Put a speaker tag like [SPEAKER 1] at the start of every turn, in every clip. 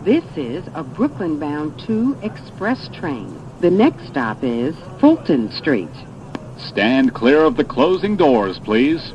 [SPEAKER 1] This is a Brooklyn-bound 2 express train. The next stop is Fulton Street.
[SPEAKER 2] Stand clear of the closing doors, please.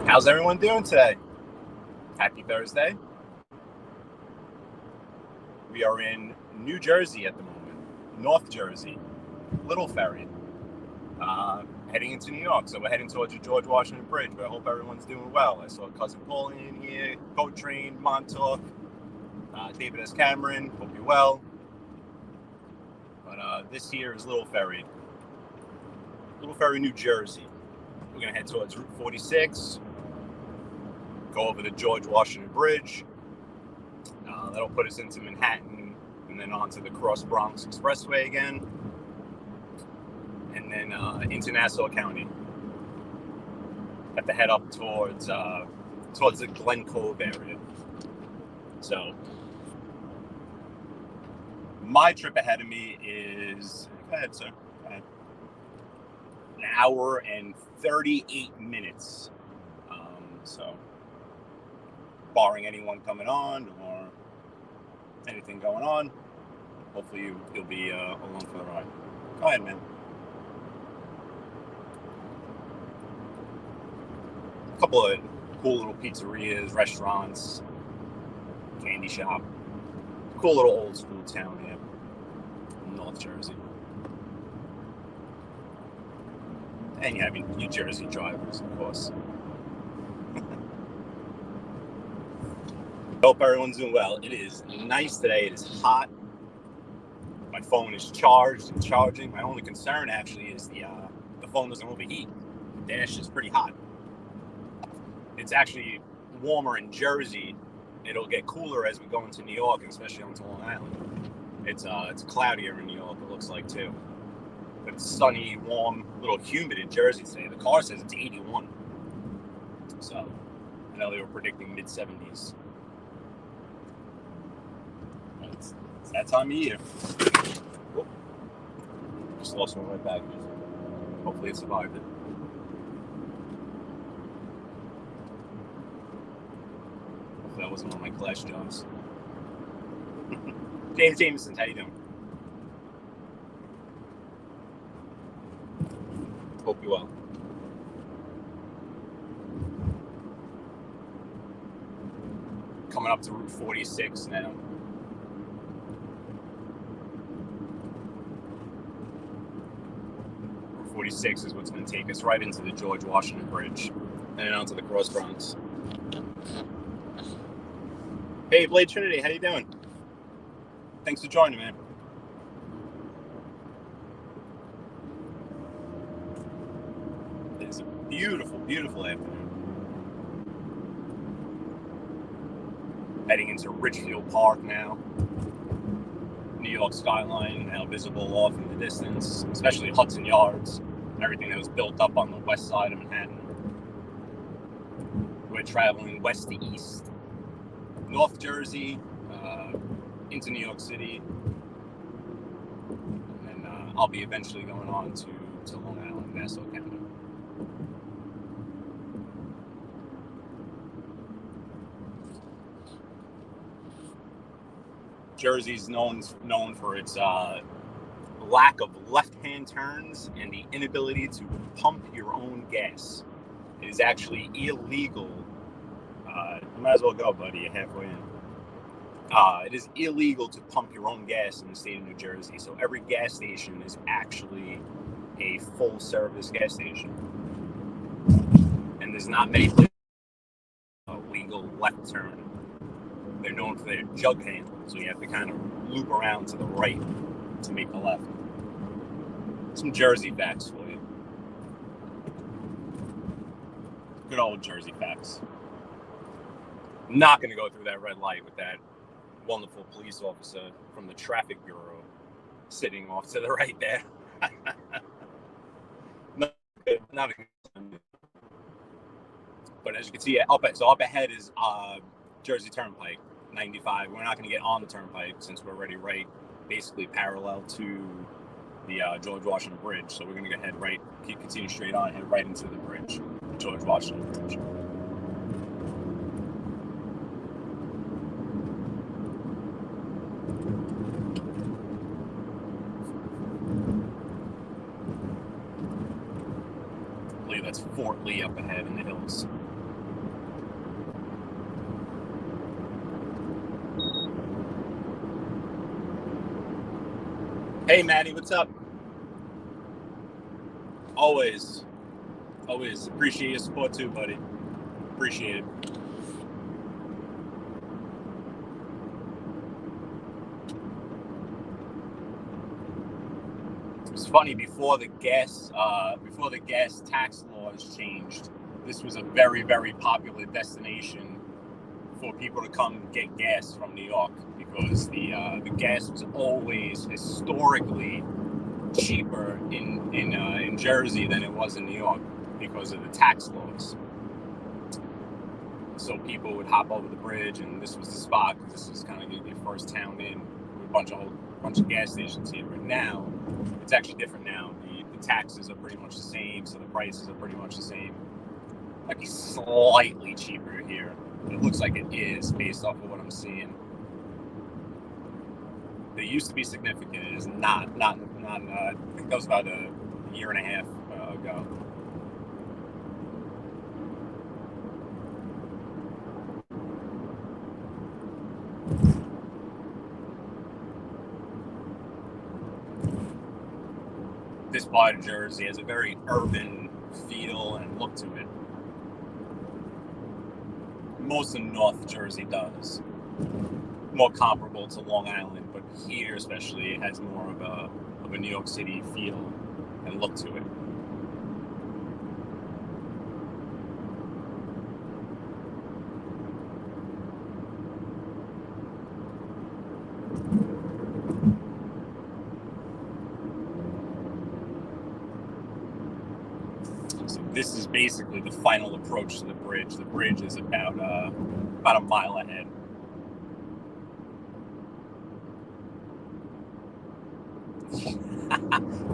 [SPEAKER 3] How's everyone doing today? Happy Thursday. We are in New Jersey at the moment, North Jersey, Little Ferry, heading into New York. So we're heading towards the George Washington Bridge, but I hope everyone's doing well. I saw Cousin Paulie in here, Boat Train, Montauk, David S. Cameron, hope you're well. But this here is Little Ferry, New Jersey. We're going to head towards Route 46, go over the George Washington Bridge. That'll put us into Manhattan and then onto the Bronx Expressway again. And then into Nassau County. Have to head up towards the Glen Cove area. So my trip ahead of me is, go ahead, sir. Go ahead. An hour and 38 minutes. So, barring anyone coming on or anything going on, hopefully you'll be along for the ride. Go ahead, man. A couple of cool little pizzerias, restaurants, candy shop. Cool little old school town here in North Jersey. And you have New Jersey drivers, of course. Hope everyone's doing well. It is nice today. It is hot. My phone is charged and charging. My only concern actually is the phone doesn't overheat. The dash is pretty hot. It's actually warmer in Jersey. It'll get cooler as we go into New York, and especially onto Long Island. It's cloudier in New York, it looks like, too. But it's sunny, warm, a little humid in Jersey today. The car says it's 81. So, I know they were predicting mid-70s. It's that time of year. Whoop. Just lost one of my packages. Hopefully it survived it. Hopefully that wasn't one of my Clash jobs. James Jameson, how you doing? Hope you well. Coming up to Route 46 now. Route 46 is what's going to take us right into the George Washington Bridge and onto the Cross Bronx. Hey, Blade Trinity, how you doing? Thanks for joining, man. It's a beautiful, beautiful afternoon. Heading into Ridgefield Park now. New York skyline now visible off in the distance, especially Hudson Yards, everything that was built up on the west side of Manhattan. We're traveling west to east, North Jersey, into New York City, and I'll be eventually going on to Long Island, Nassau County. Jersey's known for its lack of left-hand turns and the inability to pump your own gas. It is actually illegal. You might as well go, buddy. You're halfway in. It is illegal to pump your own gas in the state of New Jersey. So every gas station is actually a full-service gas station, and there's not many places legal left turn. They're known for their jug handle, so you have to kind of loop around to the right to make the left. Some Jersey facts for you. Good old Jersey facts. I'm not going to go through that red light with that wonderful police officer from the traffic bureau sitting off to the right there. Not a good time. But as you can see, up ahead is Jersey Turnpike 95. We're not going to get on the Turnpike since we're already right, basically parallel to the George Washington Bridge. So we're going to go ahead continue straight on, head right into the bridge, the George Washington Bridge. I believe that's Fort Lee up ahead in the hills. Hey, Maddie, what's up? Always appreciate your support too, buddy. Appreciate it. It's funny, before the gas tax laws changed, this was a very, very popular destination for people to come get gas from New York, because the gas was always historically cheaper in Jersey than it was in New York because of the tax laws. So people would hop over the bridge, and this was the spot because this is kind of your first town in with a bunch of gas stations here. But now it's actually different. Now the taxes are pretty much the same, so the prices are pretty much the same. Might be slightly cheaper here. It looks like it is based off of what I'm seeing. It used to be significant. It is not. I think that was about a year and a half ago. This part of Jersey has a very urban feel and look to it. Most of North Jersey does. more comparable to Long Island, but here especially it has more of a New York City feel and look to it. So this is basically the final approach to the bridge. The bridge is about a mile ahead.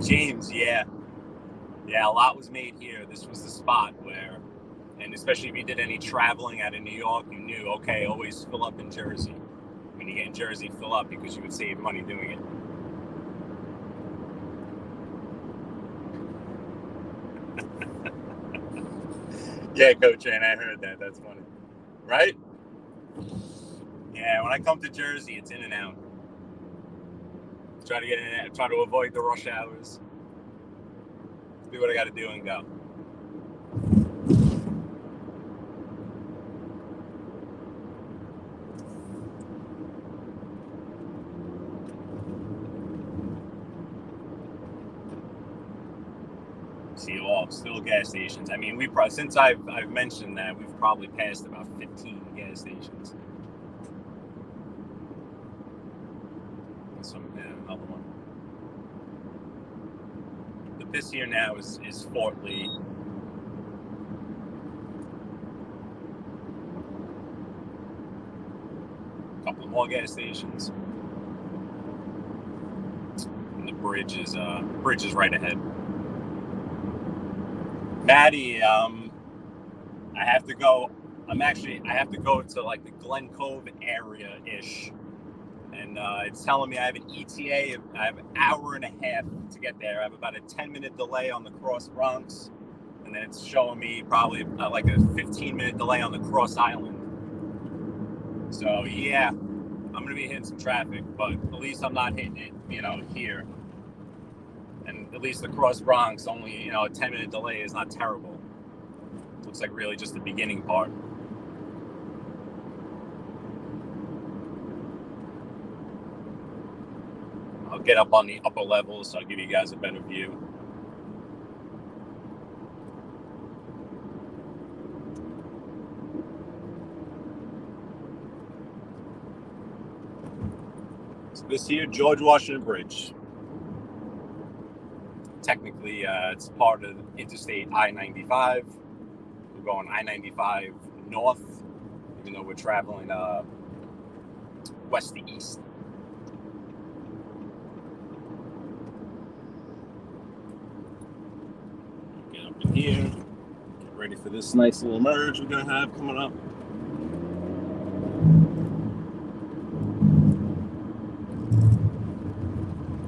[SPEAKER 3] James, yeah, a lot was made here. This was the spot where, and especially if you did any traveling out of New York, you knew, okay, always fill up in Jersey. When you get in Jersey, fill up because you would save money doing it. Yeah, Coach, and I heard that. That's funny, right? Yeah, when I come to Jersey, it's in and out. Try to get in and out, try to avoid the rush hours. Do what I got to do and go. See, all still gas stations. I mean, we probably, since I've mentioned that, we've probably passed about 15 gas stations. Another one. This here now is Fort Lee. A couple more gas stations. And the bridge is right ahead. Maddie, I have to go. I have to go to like the Glen Cove area-ish. And it's telling me I have an ETA. I have an hour and a half to get there. I have about a 10-minute delay on the cross Bronx. And then it's showing me probably like a 15-minute delay on the cross island. So, yeah, I'm going to be hitting some traffic. But at least I'm not hitting it, here. And at least the cross Bronx, only, a 10-minute delay is not terrible. Looks like really just the beginning part. I'll get up on the upper levels so I'll give you guys a better view. So this here, George Washington Bridge. Technically, it's part of Interstate I-95. We're going I-95 north, even though we're traveling west to east. Get up in here, get ready for this nice little merge we're going to have coming up.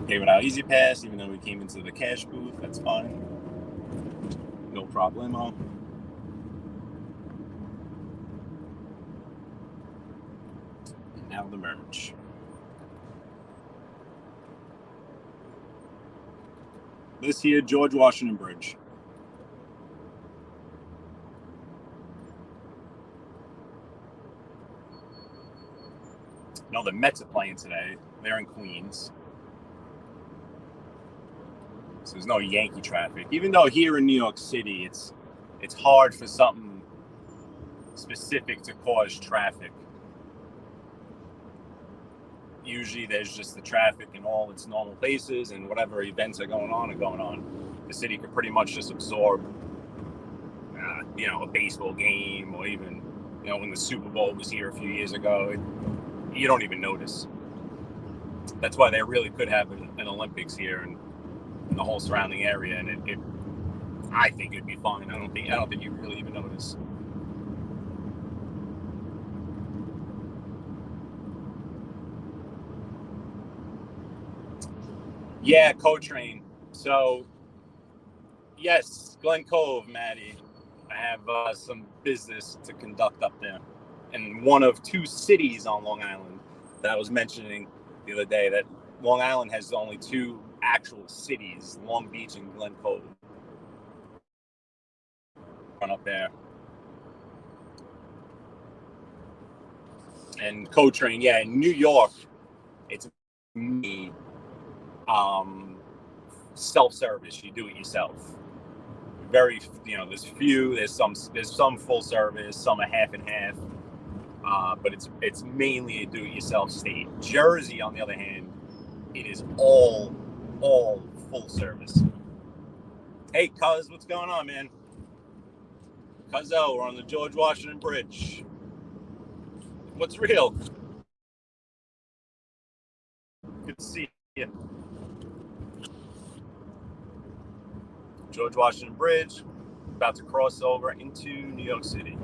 [SPEAKER 3] Okay, without Easy Pass, even though we came into the cash booth, that's fine. No problemo. And now the merge. This here, George Washington Bridge. No, the Mets are playing today. They're in Queens. So there's no Yankee traffic. Even though here in New York City, it's hard for something specific to cause traffic. Usually there's just the traffic in all its normal places, and whatever events are going on. The city could pretty much just absorb, a baseball game, or even, when the Super Bowl was here a few years ago, you don't even notice. That's why they really could have an Olympics here and the whole surrounding area, and I think it'd be fine. I don't think you'd really even notice. Yeah, co-train. So, yes, Glen Cove, Maddie. I have some business to conduct up there. And one of two cities on Long Island that I was mentioning the other day, that Long Island has only two actual cities, Long Beach and Glen Cove. Run up there. And co-train, yeah, in New York, it's me, self-service. You do it yourself. Very, there's some full service, some a half and half, but it's mainly a do-it-yourself state. Jersey, on the other hand, it is all full service. Hey, cuz, what's going on, man? Cuzzo, we're on the George Washington Bridge. What's real? Good to see you. George Washington Bridge, about to cross over into New York City.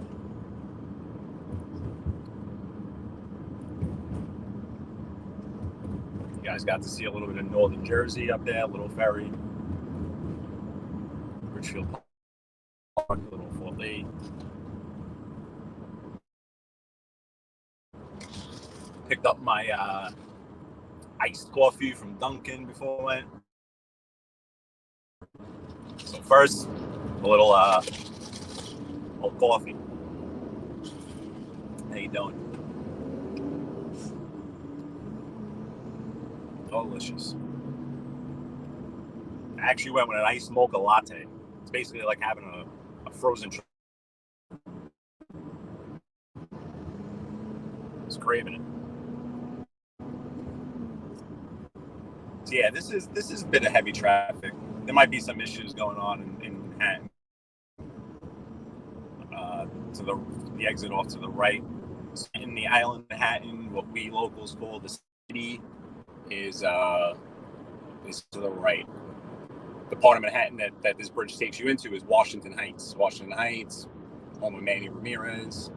[SPEAKER 3] You guys got to see a little bit of northern Jersey up there, a little ferry. Richfield Park, a little Fort Lee. Picked up my iced coffee from Dunkin' before I went. So first, a little coffee. How you doing? Delicious. I actually went with an iced mocha latte. It's basically like having a frozen. I was craving it. So yeah, this is a bit of heavy traffic. There might be some issues going on in Manhattan. To the exit off to the right. In the island of Manhattan, what we locals call the city is to the right. The part of Manhattan that this bridge takes you into is Washington Heights. Washington Heights, home of Manny Ramirez.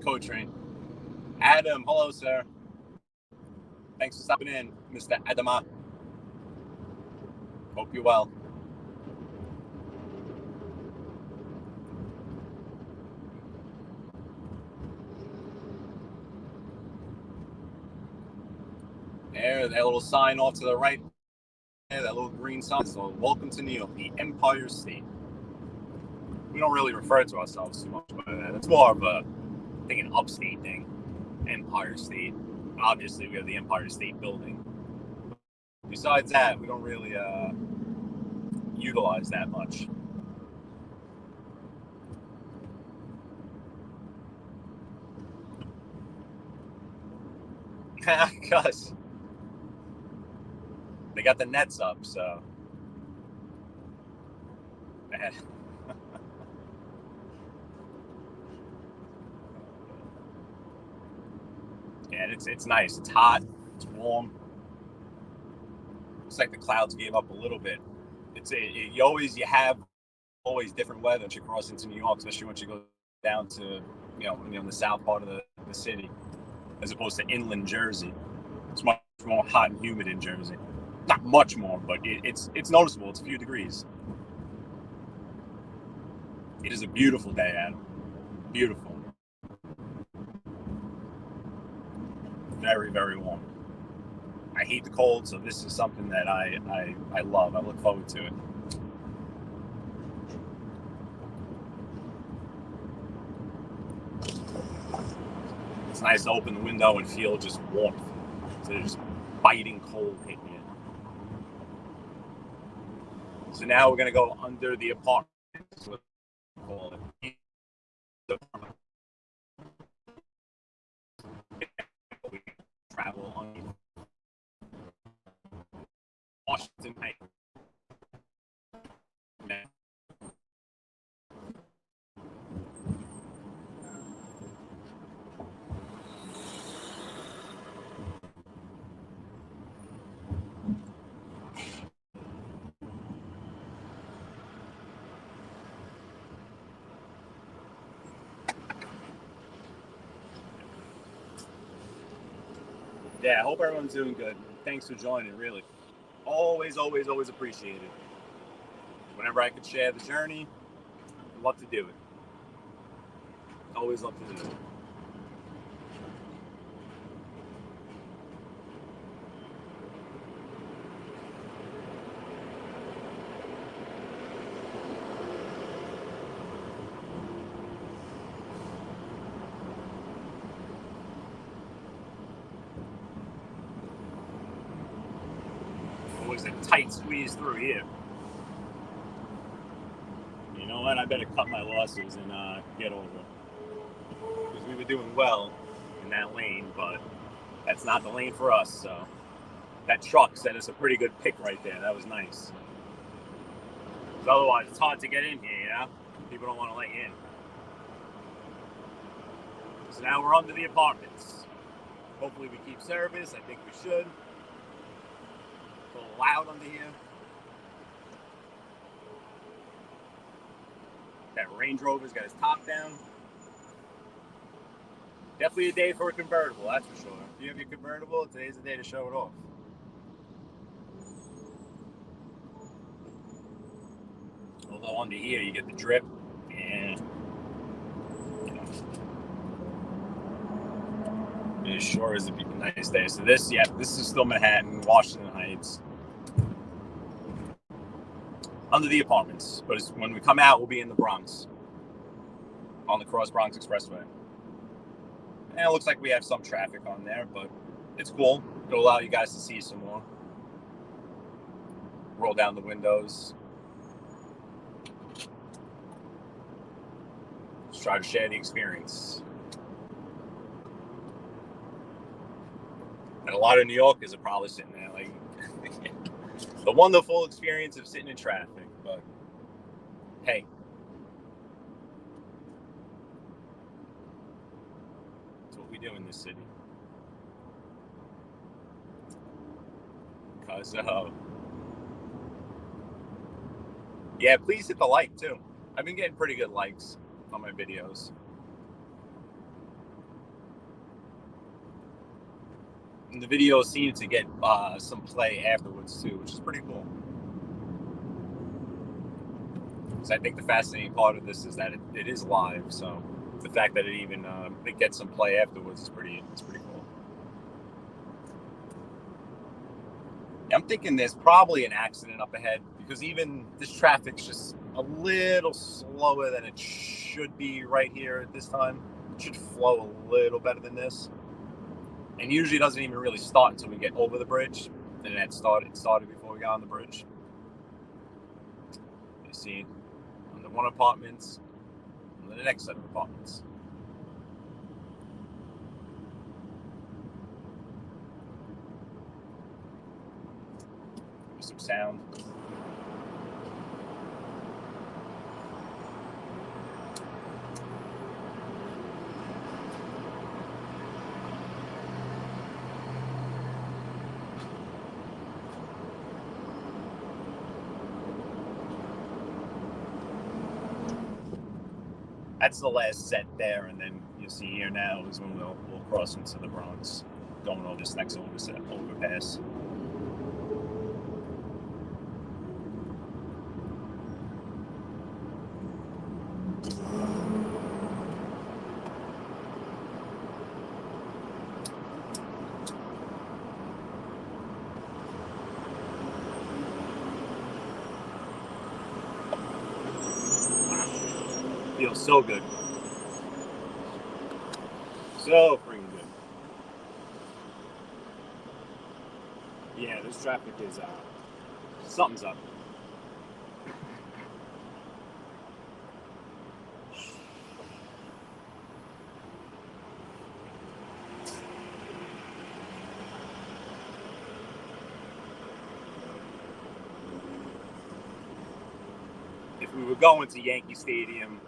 [SPEAKER 3] Co-train. Adam, hello, sir. Thanks for stopping in, Mr. Adama. Hope you're well. There, that little sign off to the right. There, that little green sign. So, welcome to New York, the Empire State. We don't really refer to ourselves too much by that. It's more of I think, an upstate thing. Empire State. Obviously, we have the Empire State Building. Besides that, we don't really utilize that much. Because they got the nets up, so. Yeah, it's nice. It's hot. It's warm. Looks like the clouds gave up a little bit. You have always different weather once you cross into New York, especially once you go down to the south part of the city, as opposed to inland Jersey. It's much more hot and humid in Jersey. Not much more, but it's noticeable. It's a few degrees. It is a beautiful day, Adam. Beautiful. Very, very warm. I hate the cold, so this is something that I love. I look forward to it. It's nice to open the window and feel just warmth. So there's just biting cold hitting you. So now we're going to go under the apartment. We travel on Washington Heights. Yeah, I hope everyone's doing good. Thanks for joining, really. Always, always, always appreciated. Whenever I could share the journey, I'd love to do it. Always love to do it. was a tight squeeze through here. You know what? I better cut my losses and get over. Because we were doing well in that lane, but that's not the lane for us. So that truck sent us a pretty good pick right there. That was nice. Because otherwise, it's hard to get in here, you know? People don't want to let you in. So now we're under the apartments. Hopefully we keep service. I think we should. It's a little loud under here. That Range Rover's got his top down. Definitely a day for a convertible, that's for sure. If you have your convertible, today's the day to show it off. Although under here you get the drip and it sure is a nice day. So this is still Manhattan, Washington Heights. Under the apartments. But when we come out, we'll be in the Bronx. On the Cross Bronx Expressway. And it looks like we have some traffic on there, but it's cool. It'll allow you guys to see some more. Roll down the windows. Just try to share the experience. And a lot of New Yorkers are probably sitting there like the wonderful experience of sitting in traffic, but hey. That's what we do in this city. Because yeah, please hit the like too. I've been getting pretty good likes on my videos. And the videos seem to get some play afterwards too, which is pretty cool. So I think the fascinating part of this is that it is live. So the fact that it gets some play afterwards is pretty cool. I'm thinking there's probably an accident up ahead because even this traffic's just a little slower than it should be right here at this time. It should flow a little better than this. And usually it doesn't even really start until we get over the bridge. And it started before we got on the bridge. You see, on the one apartments, and then the next set of apartments. Some sound. That's the last set there, and then you'll see here now is when we'll cross into the Bronx, going over this next overpass. Feels so good. So freaking good. Yeah, this traffic is something's up. If we were going to Yankee Stadium,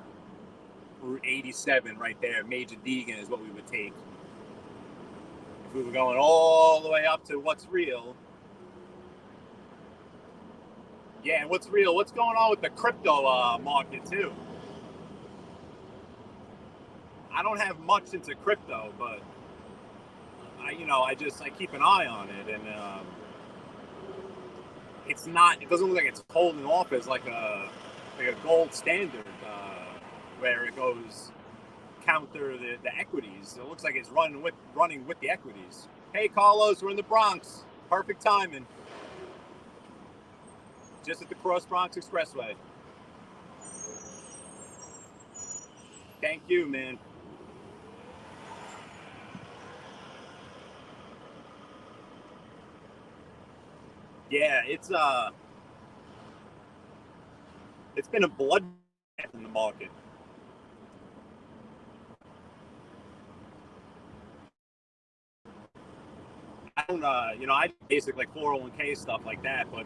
[SPEAKER 3] Route 87 right there, Major Deegan is what we would take. If we were going all the way up to What's Real. Yeah, and What's Real? What's going on with the crypto market too? I don't have much into crypto, but I keep an eye on it, and it doesn't look like it's holding off as like a gold standard. Where it goes counter the equities. It looks like it's running with the equities. Hey, Carlos, we're in the Bronx. Perfect timing. Just at the Cross Bronx Expressway. Thank you, man. Yeah, it's been a bloodbath in the market. I don't, I basic like 401k stuff like that, but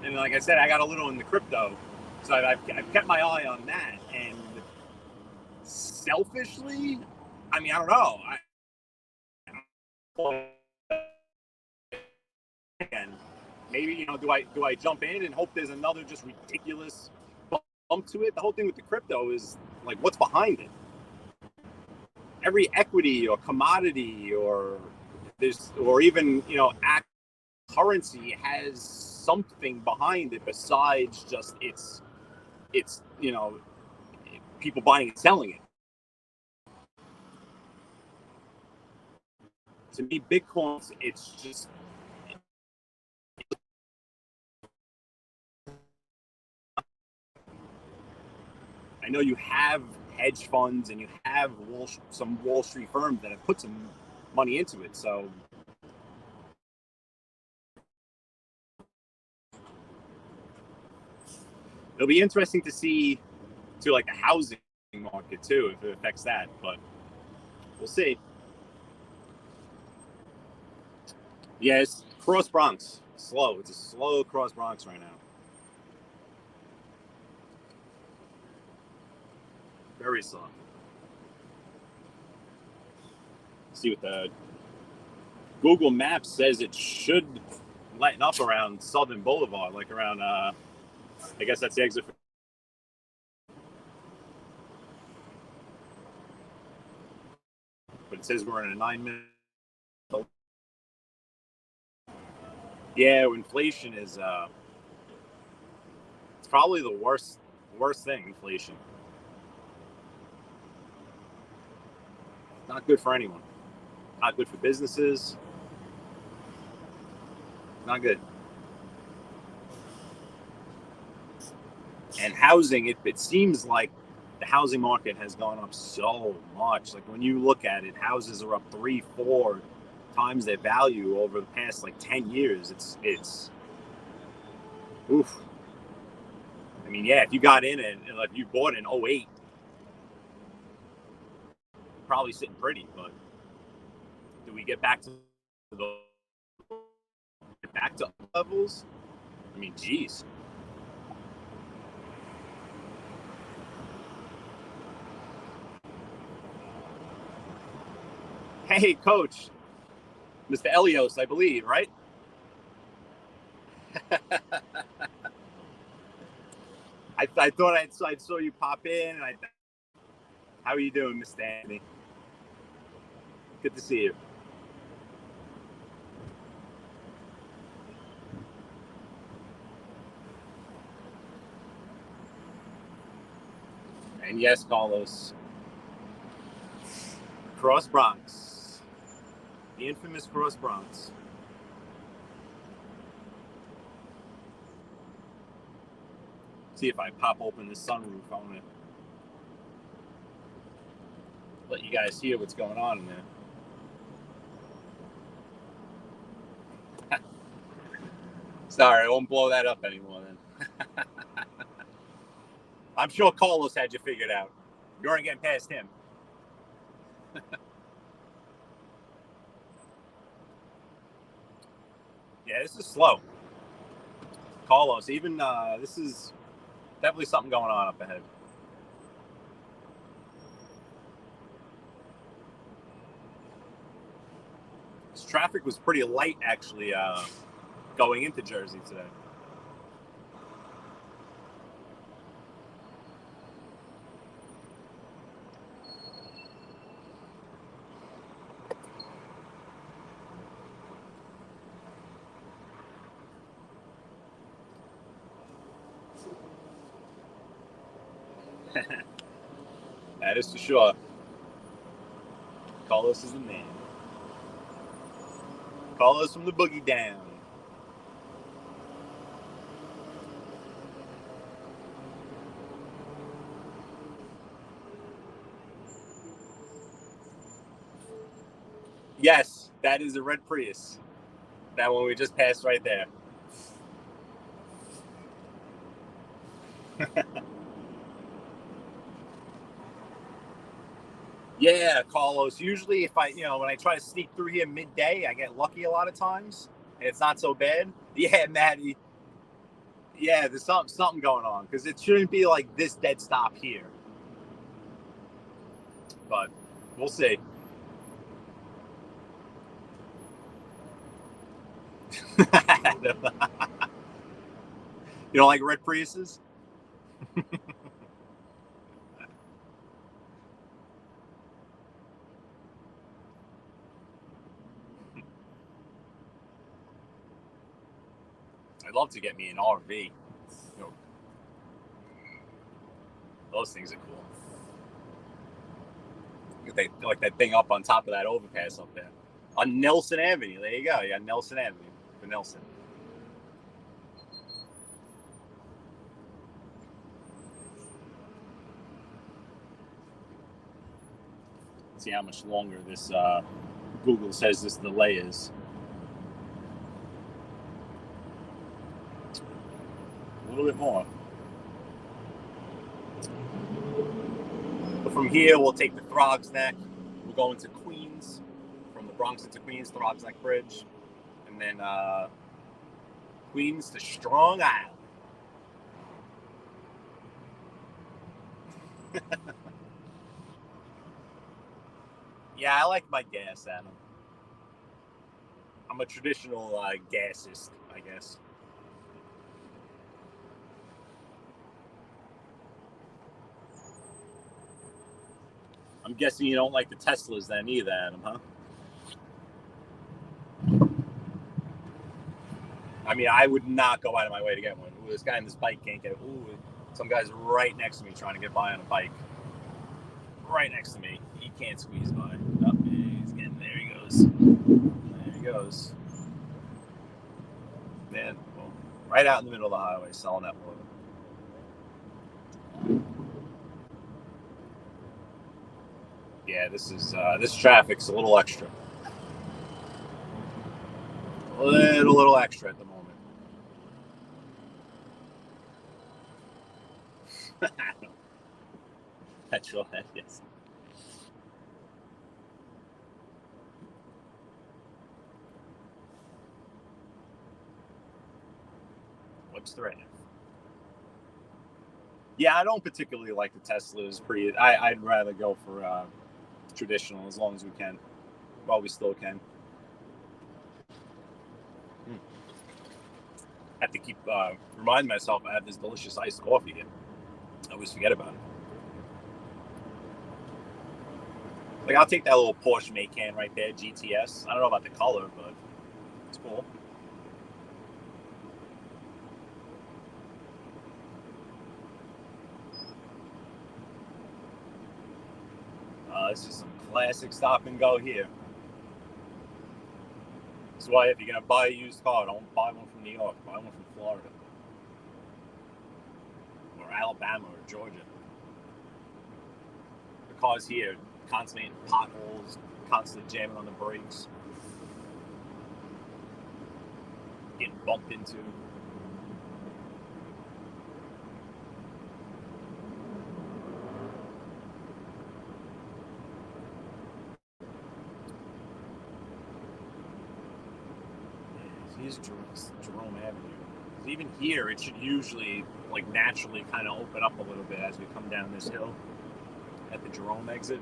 [SPEAKER 3] and like I said, I got a little in the crypto, so I've kept my eye on that. And selfishly, I mean, I don't know. Again, maybe do I jump in and hope there's another just ridiculous bump to it? The whole thing with the crypto is like, what's behind it? Every equity or commodity or even currency has something behind it besides just it's people buying and selling it. To me, Bitcoin, it's just I know you have hedge funds and you have some Wall Street firms that have put some money into it, so it'll be interesting to see to like the housing market too, if it affects that, but we'll see. Yeah, it's cross Bronx. Slow. It's a slow cross Bronx right now. Very slow. See what the Google Maps says it should lighten up around Southern Boulevard, like around I guess that's the exit. But it says we're in a 9-minute. Yeah, inflation is it's probably the worst thing. Inflation, not good for anyone. Not good for businesses. Not good. And housing, it seems like the housing market has gone up so much. Like when you look at it, houses are up 3-4 times their value over the past like 10 years. It's oof. I mean, yeah, if you got in it and like you bought in 08, probably sitting pretty, but do we get back to levels? I mean, geez. Hey, Coach, Mr. Elios, I believe, right? I thought I saw you pop in, and how are you doing, Mr. Anthony? Good to see you. And yes, Carlos, Cross Bronx, the infamous Cross Bronx. See if I pop open the sunroof on it. Let you guys hear what's going on in there. Sorry, I won't blow that up anymore then. I'm sure Carlos had you figured out. You weren't getting past him. Yeah, this is slow. Carlos, even this is definitely something going on up ahead. This traffic was pretty light, actually, going into Jersey today. That is for sure. Carlos is the man. Carlos from the boogie down. Yes, that is a red Prius. That one we just passed right there. Yeah, Carlos. Usually, if when I try to sneak through here midday, I get lucky a lot of times, and it's not so bad. Yeah, Maddie. Yeah, there's something going on because it shouldn't be like this dead stop here. But we'll see. You don't like red Priuses? I'd love to get me an RV. Those things are cool. Like that thing up on top of that overpass up there. On Nelson Avenue. There you go. Yeah, Nelson Avenue. For Nelson. See how much longer this Google says this delay is. A little bit more. But from here, we'll take the Throgs Neck. We'll go into Queens. From the Bronx into Queens, Throgs Neck Bridge. And then Queens to Strong Island. Yeah, I like my gas, Adam. I'm a traditional gassist, I guess. I'm guessing you don't like the Teslas then either, Adam, huh? I mean, I would not go out of my way to get one. Ooh, this guy on this bike can't get it. Ooh, some guy's right next to me trying to get by on a bike. Right next to me. He can't squeeze by. Oh, he's getting there. He goes. There he goes. Man, well, right out in the middle of the highway, selling that water. Yeah, this traffic's a little extra. A little extra at the moment. Petrol head, yes. What's the right? Yeah, I don't particularly like the Teslas. I'd rather go for traditional as long as we can, while we still can. I have to keep reminding myself I have this delicious iced coffee here. I always forget about it. Like, I'll take that little Porsche Macan right there, GTS. I don't know about the color, but it's cool. This is some classic stop and go here. That's why if you're going to buy a used car, don't buy one from New York. Buy one from Florida. Or Alabama or Georgia. The cars here constantly in potholes, constantly jamming on the brakes. Getting bumped into. Here's Jerome Avenue. Even here, it should usually, like, naturally kind of open up a little bit as we come down this hill at the Jerome exit.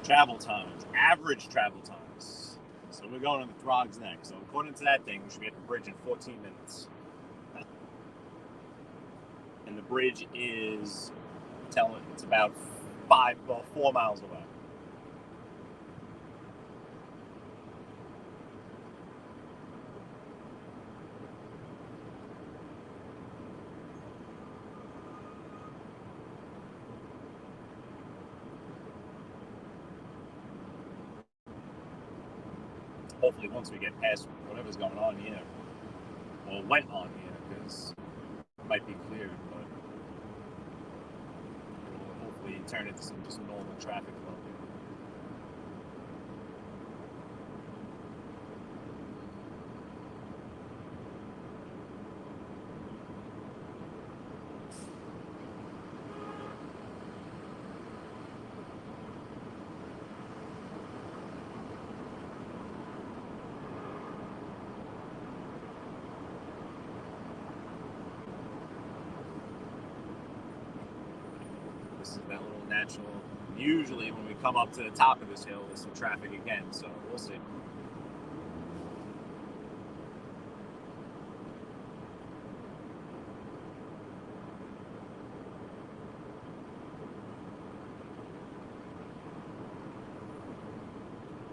[SPEAKER 3] Travel times, average travel times. So we're going on the Throgs Neck. So according to that thing, we should be at the bridge in 14 minutes. And the bridge is it's about 4 miles away. Hopefully once we get past whatever's going on here, or went on here, because it might be cleared, but it'll hopefully turn into some just normal traffic flow. that little natural. Usually when we come up to the top of this hill, there's some traffic again, so we'll see.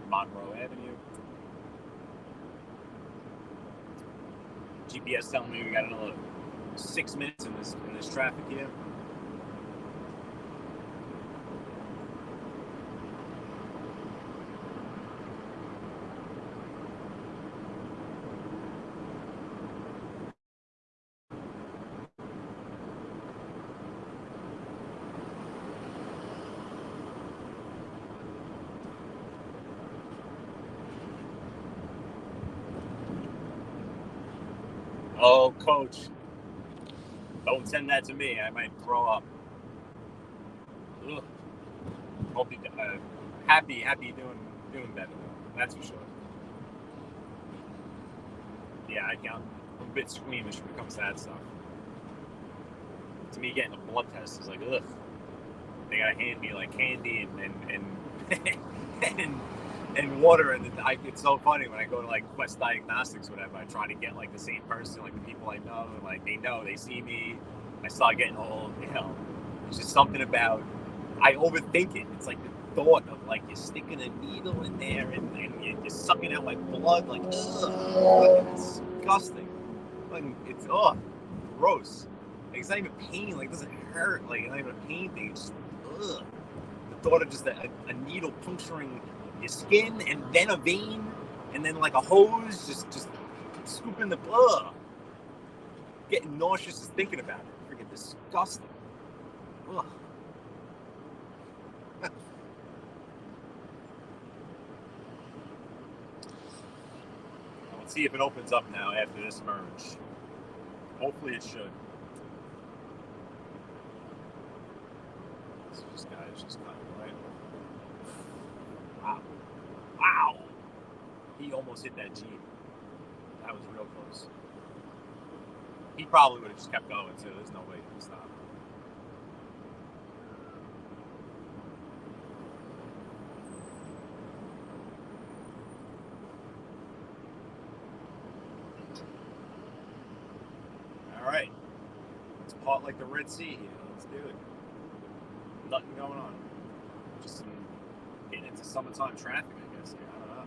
[SPEAKER 3] Monroe Avenue. GPS telling me we got another 6 minutes in this traffic here. Oh, coach. Don't send that to me. I might throw up. Ugh. Hope you happy doing better. That's for sure. Yeah, I'm a bit squeamish when it comes to that stuff. To me, getting a blood test is like, ugh. They gotta hand me like candy and water, and it's so funny when I go to like Quest Diagnostics, whatever. I try to get like the same person, like the people I know, and like they see me. I start getting all, it's just something about, I overthink it. It's like the thought of like you're sticking a needle in there and you're sucking out like blood, like ugh, it's disgusting. Like it's gross. Like, it's not even pain. Like it doesn't hurt. Like it's not even a pain thing. It's just ugh. The thought of just a needle puncturing your skin and then a vein and then like a hose just scooping the blood. Getting nauseous just thinking about it. Freaking disgusting. Ugh. Let's see if it opens up now after this merge. Hopefully it should. This guy's just kind of right. Wow. He almost hit that Jeep. That was real close. He probably would have just kept going too. There's no way he could stop. All right. It's hot like the Red Sea here. Let's do it. Nothing going on. Just getting into summertime traffic, I guess. Yeah, I don't know.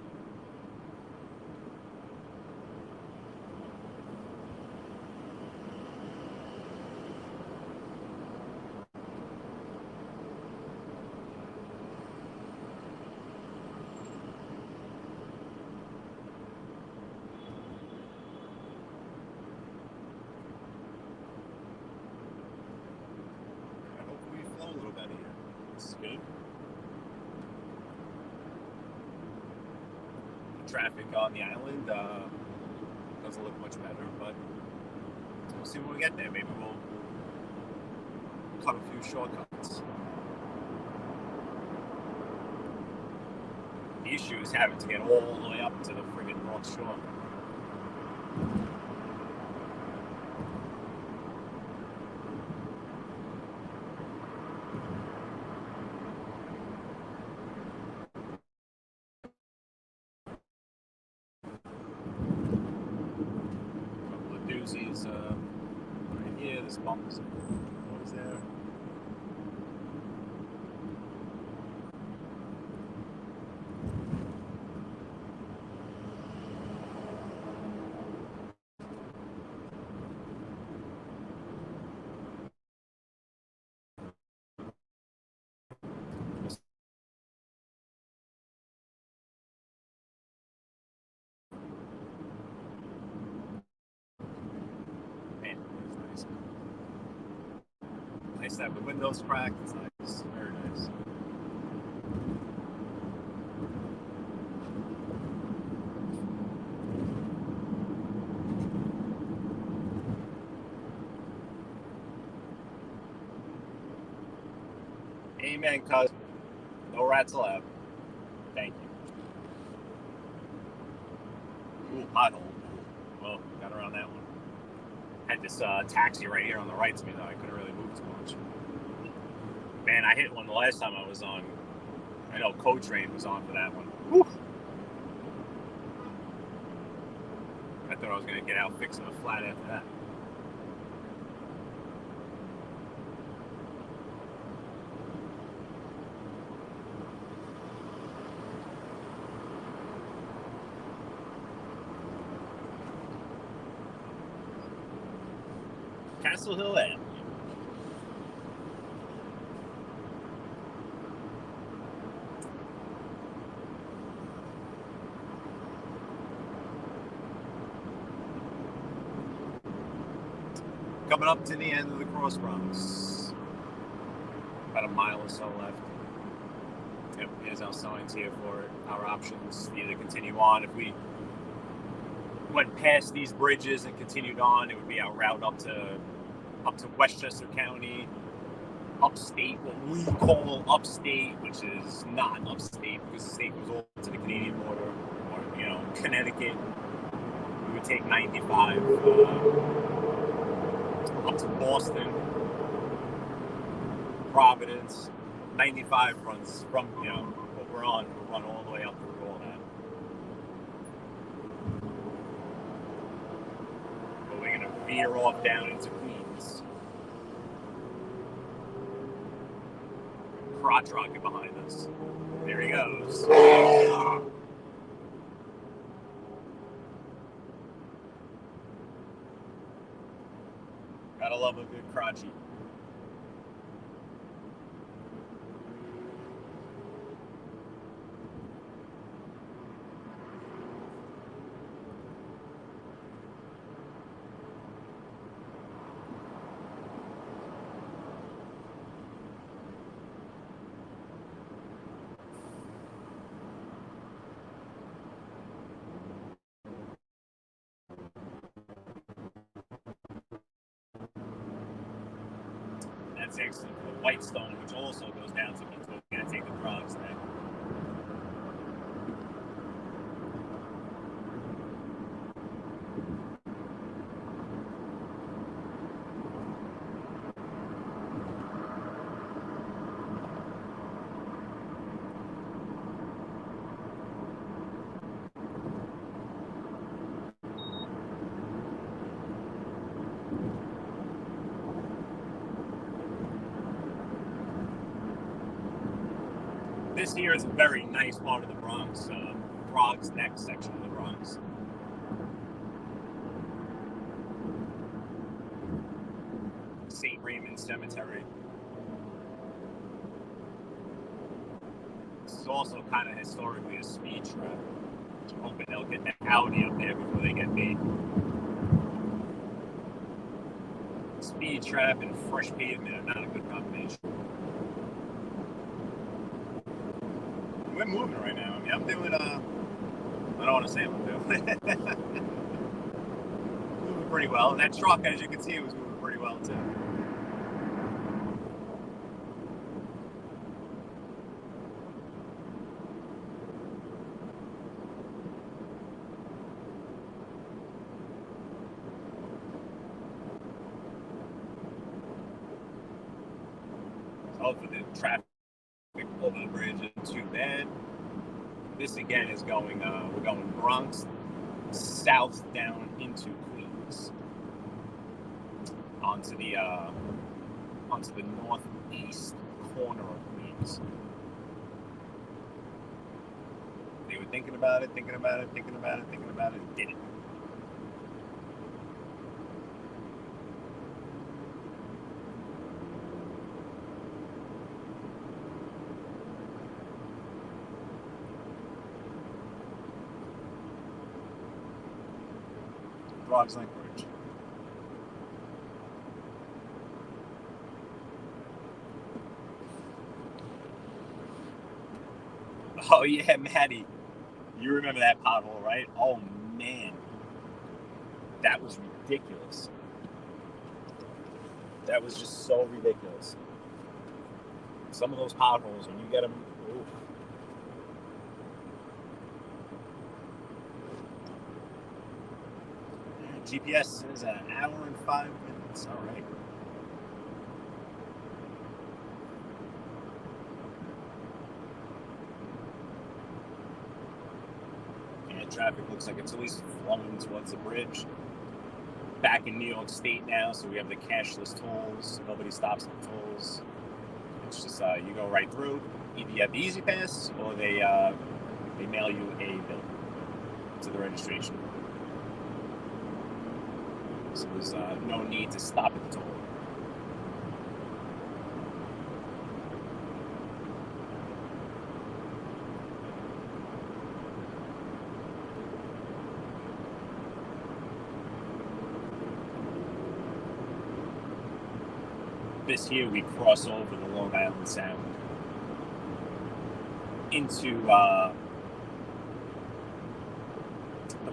[SPEAKER 3] I hope we flow a little better here. This is good. Traffic on the island doesn't look much better, but we'll see when we get there. Maybe we'll cut a few shortcuts. The issue is having to get all the way up to the friggin' North Shore. Doozies right here, this bump is always there. Man, it's nice. Nice to have the windows cracked. It's nice. Very nice. Amen, cuz. No rats allowed. Thank you. Ooh, pothole. Well, got around that one. Had this taxi right here on the right to me, though. I couldn't really move too much. Man, I hit one the last time I was on. I know Co-Train was on for that one. Whew. I thought I was going to get out fixing a flat after that. Castle Hill Ave. Coming up to the end of the Cross Bronx. About a mile or so left. Yep, here's our signs here for our options. Either continue on. If we went past these bridges and continued on, it would be our route up to Westchester County, upstate, what we call upstate, which is not upstate because the state goes over to the Canadian border, or Connecticut. We would take 95 up to Boston, Providence. 95 runs from what we're on. We'll run all the way up through all that. But we're gonna veer off down into Queens. Crotch rocket behind us. There he goes. Gotta love a good crotchy. That's excellent for the Whitestone, which also goes down to Queens. We're going to take the Bronx next. This here is a very nice part of the Bronx, Frog's Neck section of the Bronx. St. Raymond Cemetery. This is also kind of historically a speed trap. I'm hoping they'll get the Audi up there before they get me. Speed trap and fresh pavement are not a good combination. We're moving right now. I mean, I'm doing, I don't want to say what I'm doing. Moving pretty well. And that truck, as you can see, was moving pretty well, too. So hopefully the traffic over the bridge isn't too bad. This again is going, we're going Bronx south down into Queens, onto the northeast corner of Queens. They were thinking about it, and did it. Bronx Link Bridge. Oh yeah, Maddie. You remember that pothole, right? Oh man. That was ridiculous. That was just so ridiculous. Some of those potholes, when you get them, oof. GPS says an hour and 5 minutes. All right. traffic looks like it's at least flowing towards the bridge. Back in New York State now, so we have the cashless tolls. Nobody stops at the tolls. It's just you go right through. Either you have the Easy Pass or they mail you a bill to the registration. So there's no need to stop at the toll. This year we cross over the Long Island Sound into the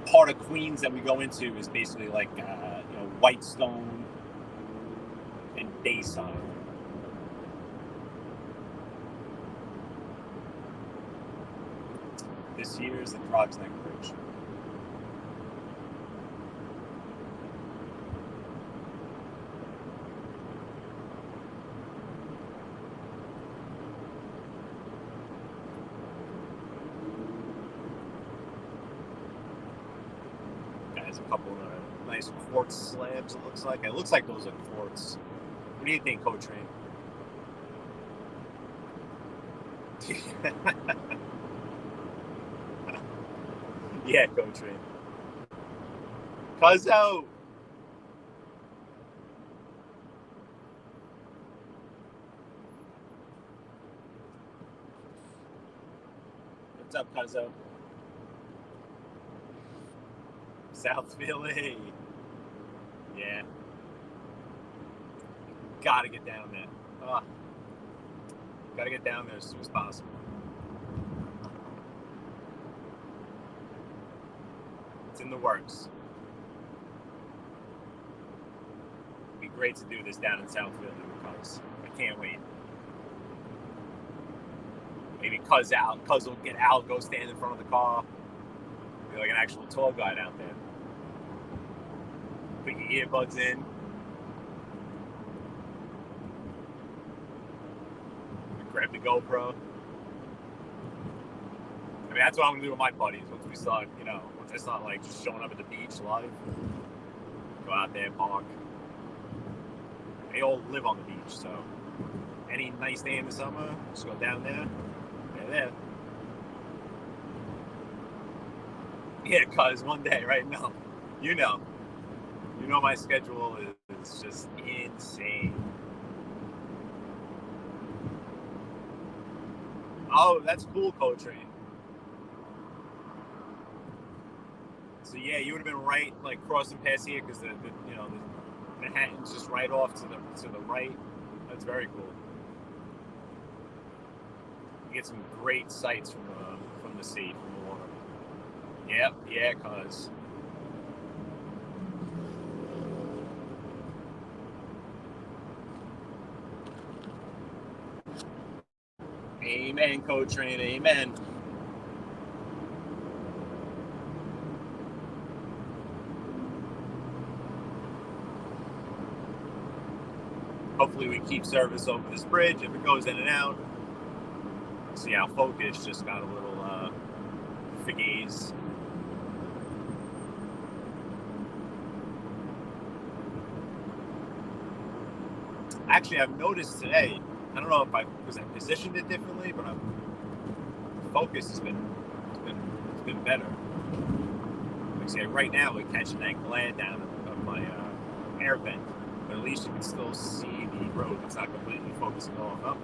[SPEAKER 3] part of Queens that we go into is basically like Whitestone and Bayside. This year is the Bronx Neck Bridge. Guys, a couple of nice quartz slabs, it looks like. It looks like those are quartz. What do you think, Coach Rain? Yeah, Coach Rain. Cuzzo! What's up, Cuzzo? South Philly. Yeah. Gotta get down there. Gotta get down there as soon as possible. It's in the works. It'd be great to do this down in South Philly because I can't wait. Maybe Cuz will get out, go stand in front of the car. Be like an actual tour guide out there. Put your earbuds in. Grab the GoPro. I mean, that's what I'm gonna do with my buddies once we start, once I start like just showing up at the beach live. Go out there, park. They all live on the beach, so any nice day in the summer, just go down there. They're there. Yeah, cuz one day, right? No. You know my schedule is just insane. Oh, that's cool, Coach Rain. So yeah, you would have been right, like crossing past here, because the Manhattan's just right off to the right. That's very cool. You get some great sights from the sea, from the water. Yep, yeah, cuz. Amen, Coach Rain, amen. Hopefully we keep service over this bridge if it goes in and out. See how Focus just got a little fugaze. Actually, I've noticed today, I don't know if I positioned it differently, but Focus has been better. Like say right now we're catching that glare down of my air vent, but at least you can still see the road. It's not completely focusing off up.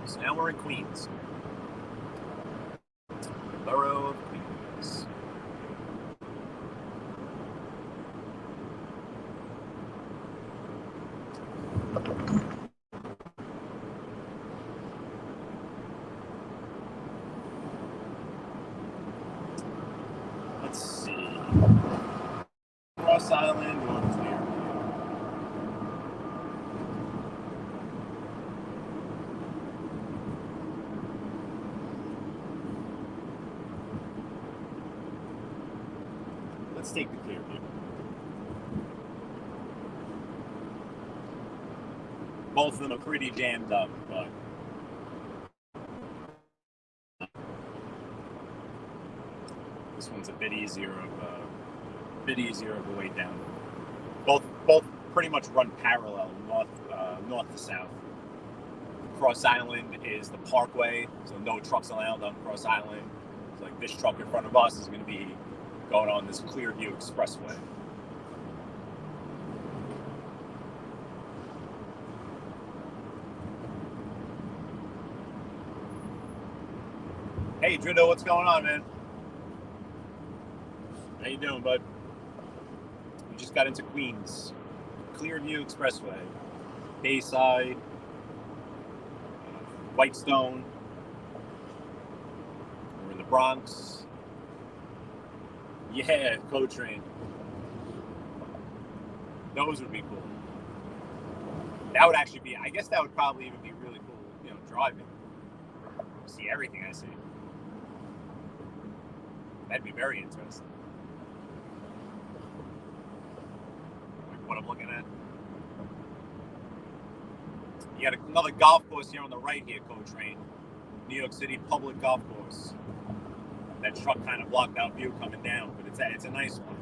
[SPEAKER 3] So now we're in Queens. The borough of Queens. Let's see. Cross Let's take the clear view. Both of them are pretty jammed up, but this one's a bit easier of a way down. Both pretty much run parallel, north to south. Cross Island is the parkway, so no trucks allowed on Cross Island. So like this truck in front of us is going to be going on this Clearview Expressway. Hey, Drido, what's going on, man? How you doing, bud? We just got into Queens. Clearview Expressway. Bayside. Whitestone. We're in the Bronx. Yeah, co-train. Those would be cool. That would actually be, I guess that would probably even be really cool, you know, driving. See everything I see. That'd be very interesting. Like what I'm looking at. You got another golf course here on the right here, Co-Train. New York City public golf course. That truck kind of blocked out view coming down, but it's a nice one.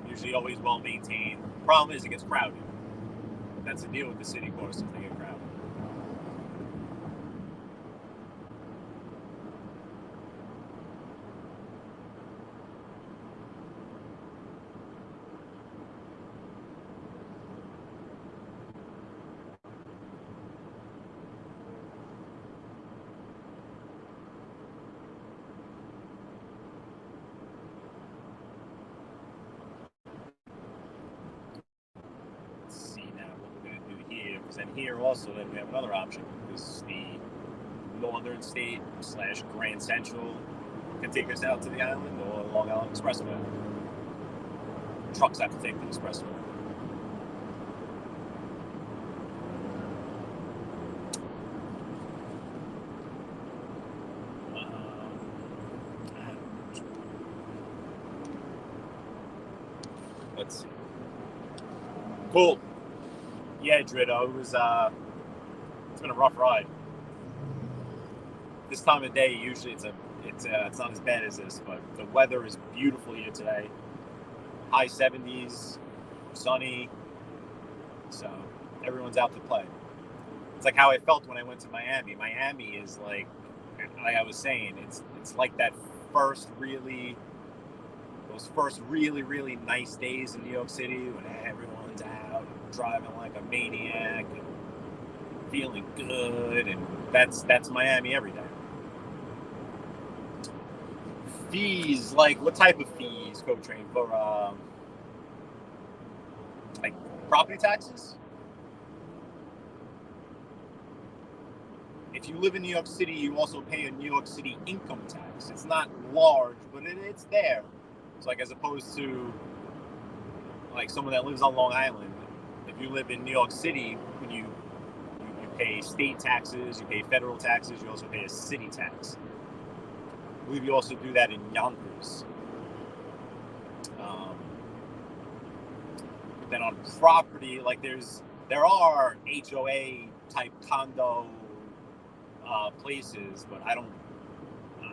[SPEAKER 3] Usually always well maintained. Problem is it gets crowded. That's the deal with the city courses, they get crowded. And here also then we have another option because the Northern State / Grand Central can take us out to the island or Long Island Expressway. Trucks have to take the expressway. Let's see. Cool. Yeah, Drido, it's been a rough ride. This time of day, usually it's not as bad as this, but the weather is beautiful here today. High 70s, sunny, so everyone's out to play. It's like how I felt when I went to Miami. Miami is like I was saying, it's like that those first really nice days in New York City when everyone's out driving like a maniac and feeling good, and that's Miami every day. Fees, like what type of fees, Co-Train, for like property taxes? If you live in New York City, you also pay a New York City income tax. It's not large, but it's there. It's like as opposed to like someone that lives on Long Island. If you live in New York City, when you pay state taxes, you pay federal taxes, you also pay a city tax. I believe you also do that in Yonkers. But then on property, like there are HOA type condo places, but I'm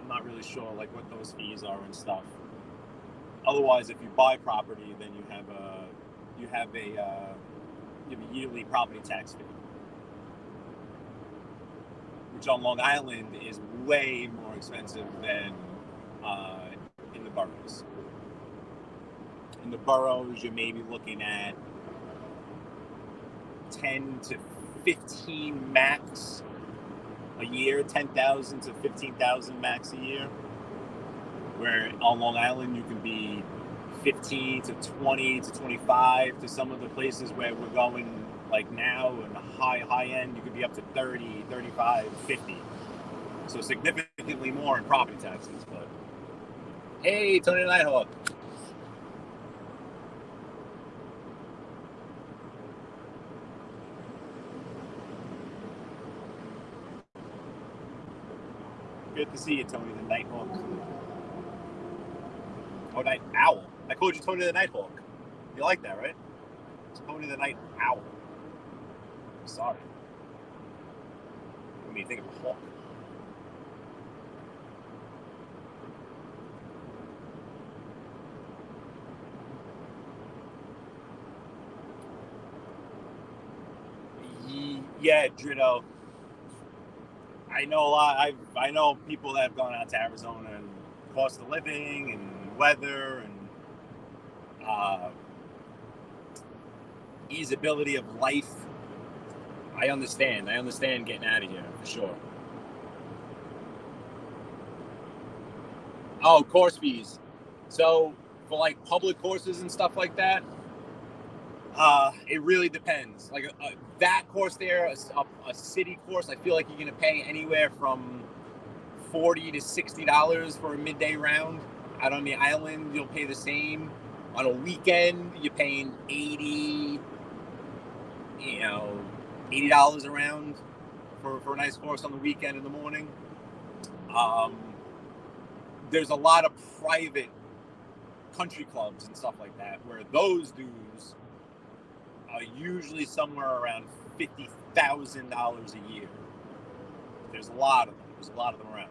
[SPEAKER 3] not really sure like what those fees are and stuff. Otherwise, if you buy property, then you have a yearly property tax fee, which on Long Island is way more expensive than in the boroughs. In the boroughs, you may be looking at 10 to 15 max a year, 10,000 to 15,000 max a year. Where on Long Island, you can be 15 to 20 to 25 to some of the places where we're going like now, and the high end, you could be up to 30, 35, 50. So significantly more in property taxes. But hey, Tony Nighthawk. Good to see you, Tony the Nighthawk. Oh, Night Owl. I called you Tony the Nighthawk. You like that, right? It's Tony the Night Owl. I'm sorry. What do you think of a hawk? Yeah, Drito. I know a lot. I know people that have gone out to Arizona and cost of living and weather and easeability of life. I understand getting out of here for sure. Oh, course fees. So for like public courses and stuff like that, it really depends. Like that course there, a city course, I feel like you're gonna pay anywhere from $40 to $60 for a midday round. Out on the island, you'll pay the same. On a weekend, you're paying $80 a round for a nice course on the weekend in the morning. There's a lot of private country clubs and stuff like that where those dues are usually somewhere around $50,000 a year. There's a lot of them. There's a lot of them around.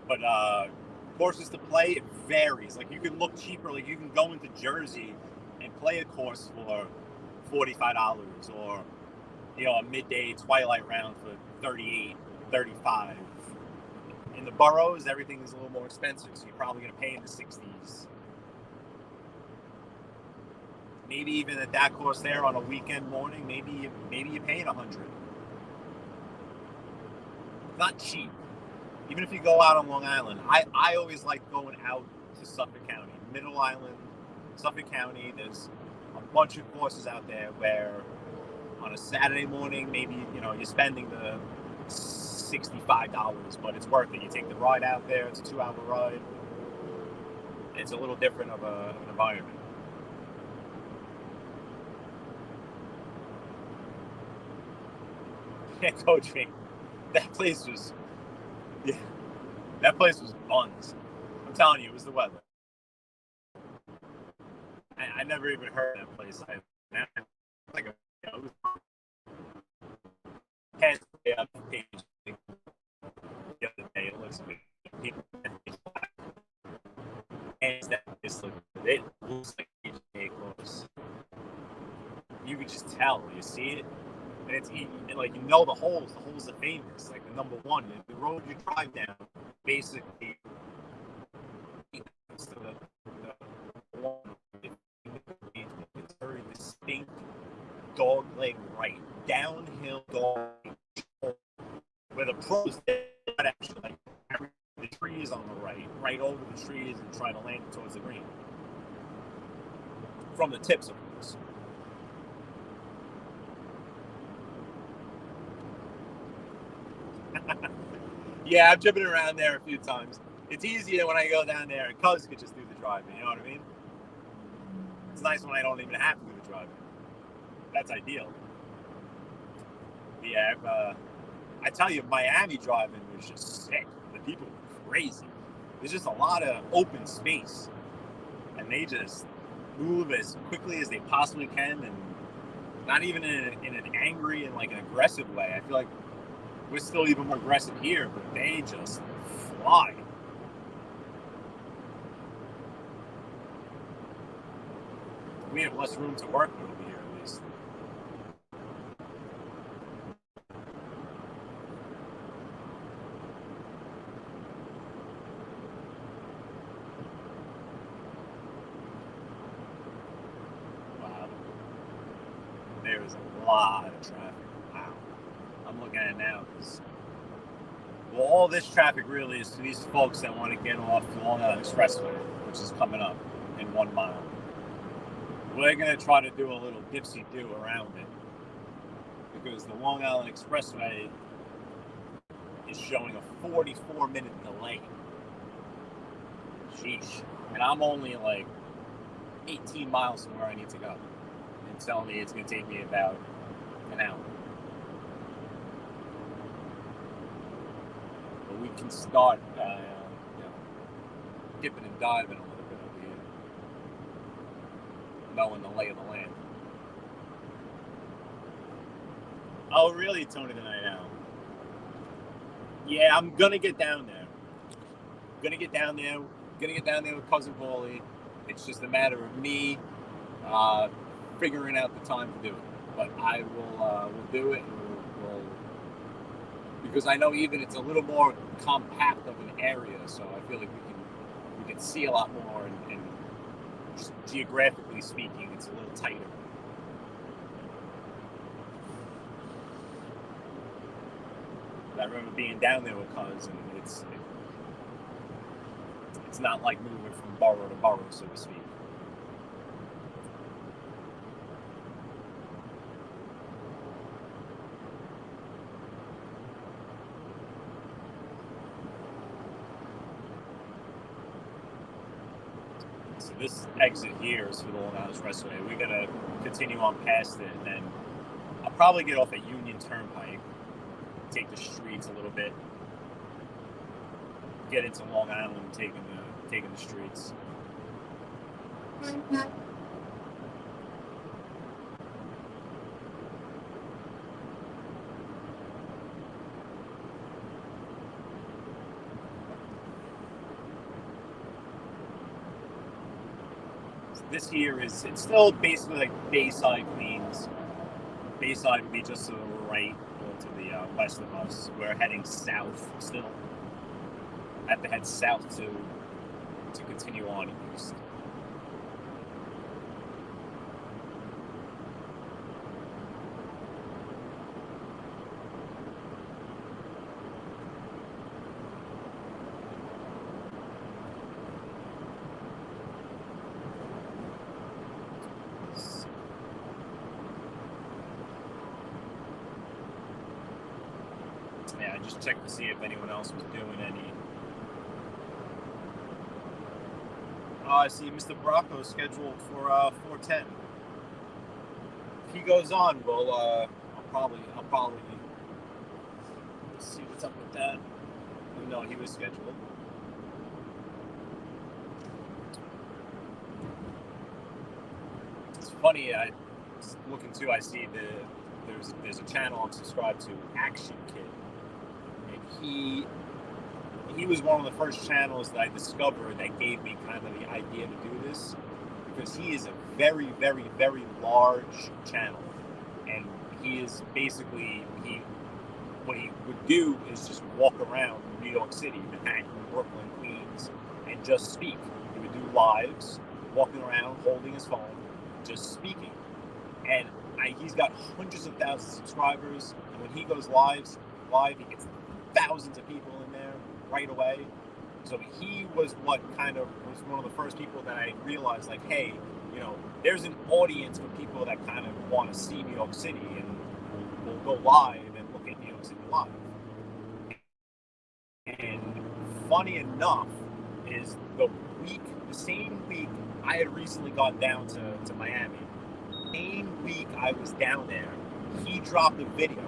[SPEAKER 3] But courses to play, it varies. Like you can look cheaper. Like you can go into Jersey and play a course for $45 or a midday twilight round for $38, $35. In the boroughs, everything is a little more expensive, so you're probably going to pay in the $60s. Maybe even at that course there on a weekend morning, maybe you're paying $100. Not cheap. Even if you go out on Long Island, I always like going out to Suffolk County, Middle Island, Suffolk County. There's a bunch of courses out there where on a Saturday morning, maybe you're spending the $65, but it's worth it. You take the ride out there; it's a 2-hour ride. It's a little different of an environment. Can't coach me. That place was buns. I'm telling you, it was the weather. I never even heard of that place. Like can't stay up page the other day. It looks good. People and it looks like HJ close. You could just tell. You see it, and it's like the holes. The holes are famous. Like the number one, the road you drive down, basically. It's a very distinct dog leg right, downhill dog leg, where the pros actually like the trees on the right over the trees and try to land it towards the green. From the tips, of course. Yeah, I've driven around there a few times. It's easier when I go down there and Cuz could just do the driving, you know what I mean? It's nice when I don't even have to do the driving. That's ideal. Yeah, I tell you, Miami driving was just sick. The people were crazy. There's just a lot of open space. And they just move as quickly as they possibly can, and not even in an angry and like an aggressive way. I feel like we're still even more aggressive here, but they just fly. We have less room to work with over here, at least. Wow. There's a lot of traffic. Wow. I'm looking at it now. Well, all this traffic really is to these folks that want to get off the Long Island Expressway, which is coming up in 1 mile. We're going to try to do a little dipsy-do around it, because the Long Island Expressway is showing a 44-minute delay. Sheesh. And I'm only like 18 miles from where I need to go. And telling me it's going to take me about an hour. But we can start dipping and diving a little bit over here, knowing the lay of the land. Oh, really, Tony the Night Owl? Yeah, I'm gonna get down there. Gonna get down there with Cousin Paulie. It's just a matter of me figuring out the time to do it. But I will do it, and we'll because I know even it's a little more compact of an area, so I feel like we can see a lot more, and just geographically speaking, it's a little tighter. I remember being down there with Cuz, and it's not like moving from borough to borough, so to speak. So this exit here is for the Long Island Expressway. We're gonna continue on past it, and then I'll probably get off at Union Turnpike, take the streets a little bit, get into Long Island, taking the streets. So this here it's still basically like Bayside, Queens. Bayside would be just to the right, or to the west of us. We're heading south still. I have to head south to continue on east. Yeah, I just checked to see if anyone else was doing any. I see Mr. Bracco scheduled for 4:10. If he goes on, well, I'll probably see what's up with that. Even though he was scheduled. It's funny. I was looking too. I see there's a channel I'm subscribed to, Action Kid, and he was one of the first channels that I discovered that gave me kind of the idea to do this, because he is a very, very, very large channel, and he is basically what he would do is just walk around New York City, Manhattan, Brooklyn, Queens, and just speak. He would do lives, walking around, holding his phone, just speaking, and he's got hundreds of thousands of subscribers, and when he goes live, he gets thousands of people in there right away. So he was what kind of was one of the first people that I realized, like, hey, there's an audience for people that kind of want to see New York City, and will go live and look at New York City live. And funny enough, is the same week I had recently gone down to Miami. The same week I was down there, he dropped a video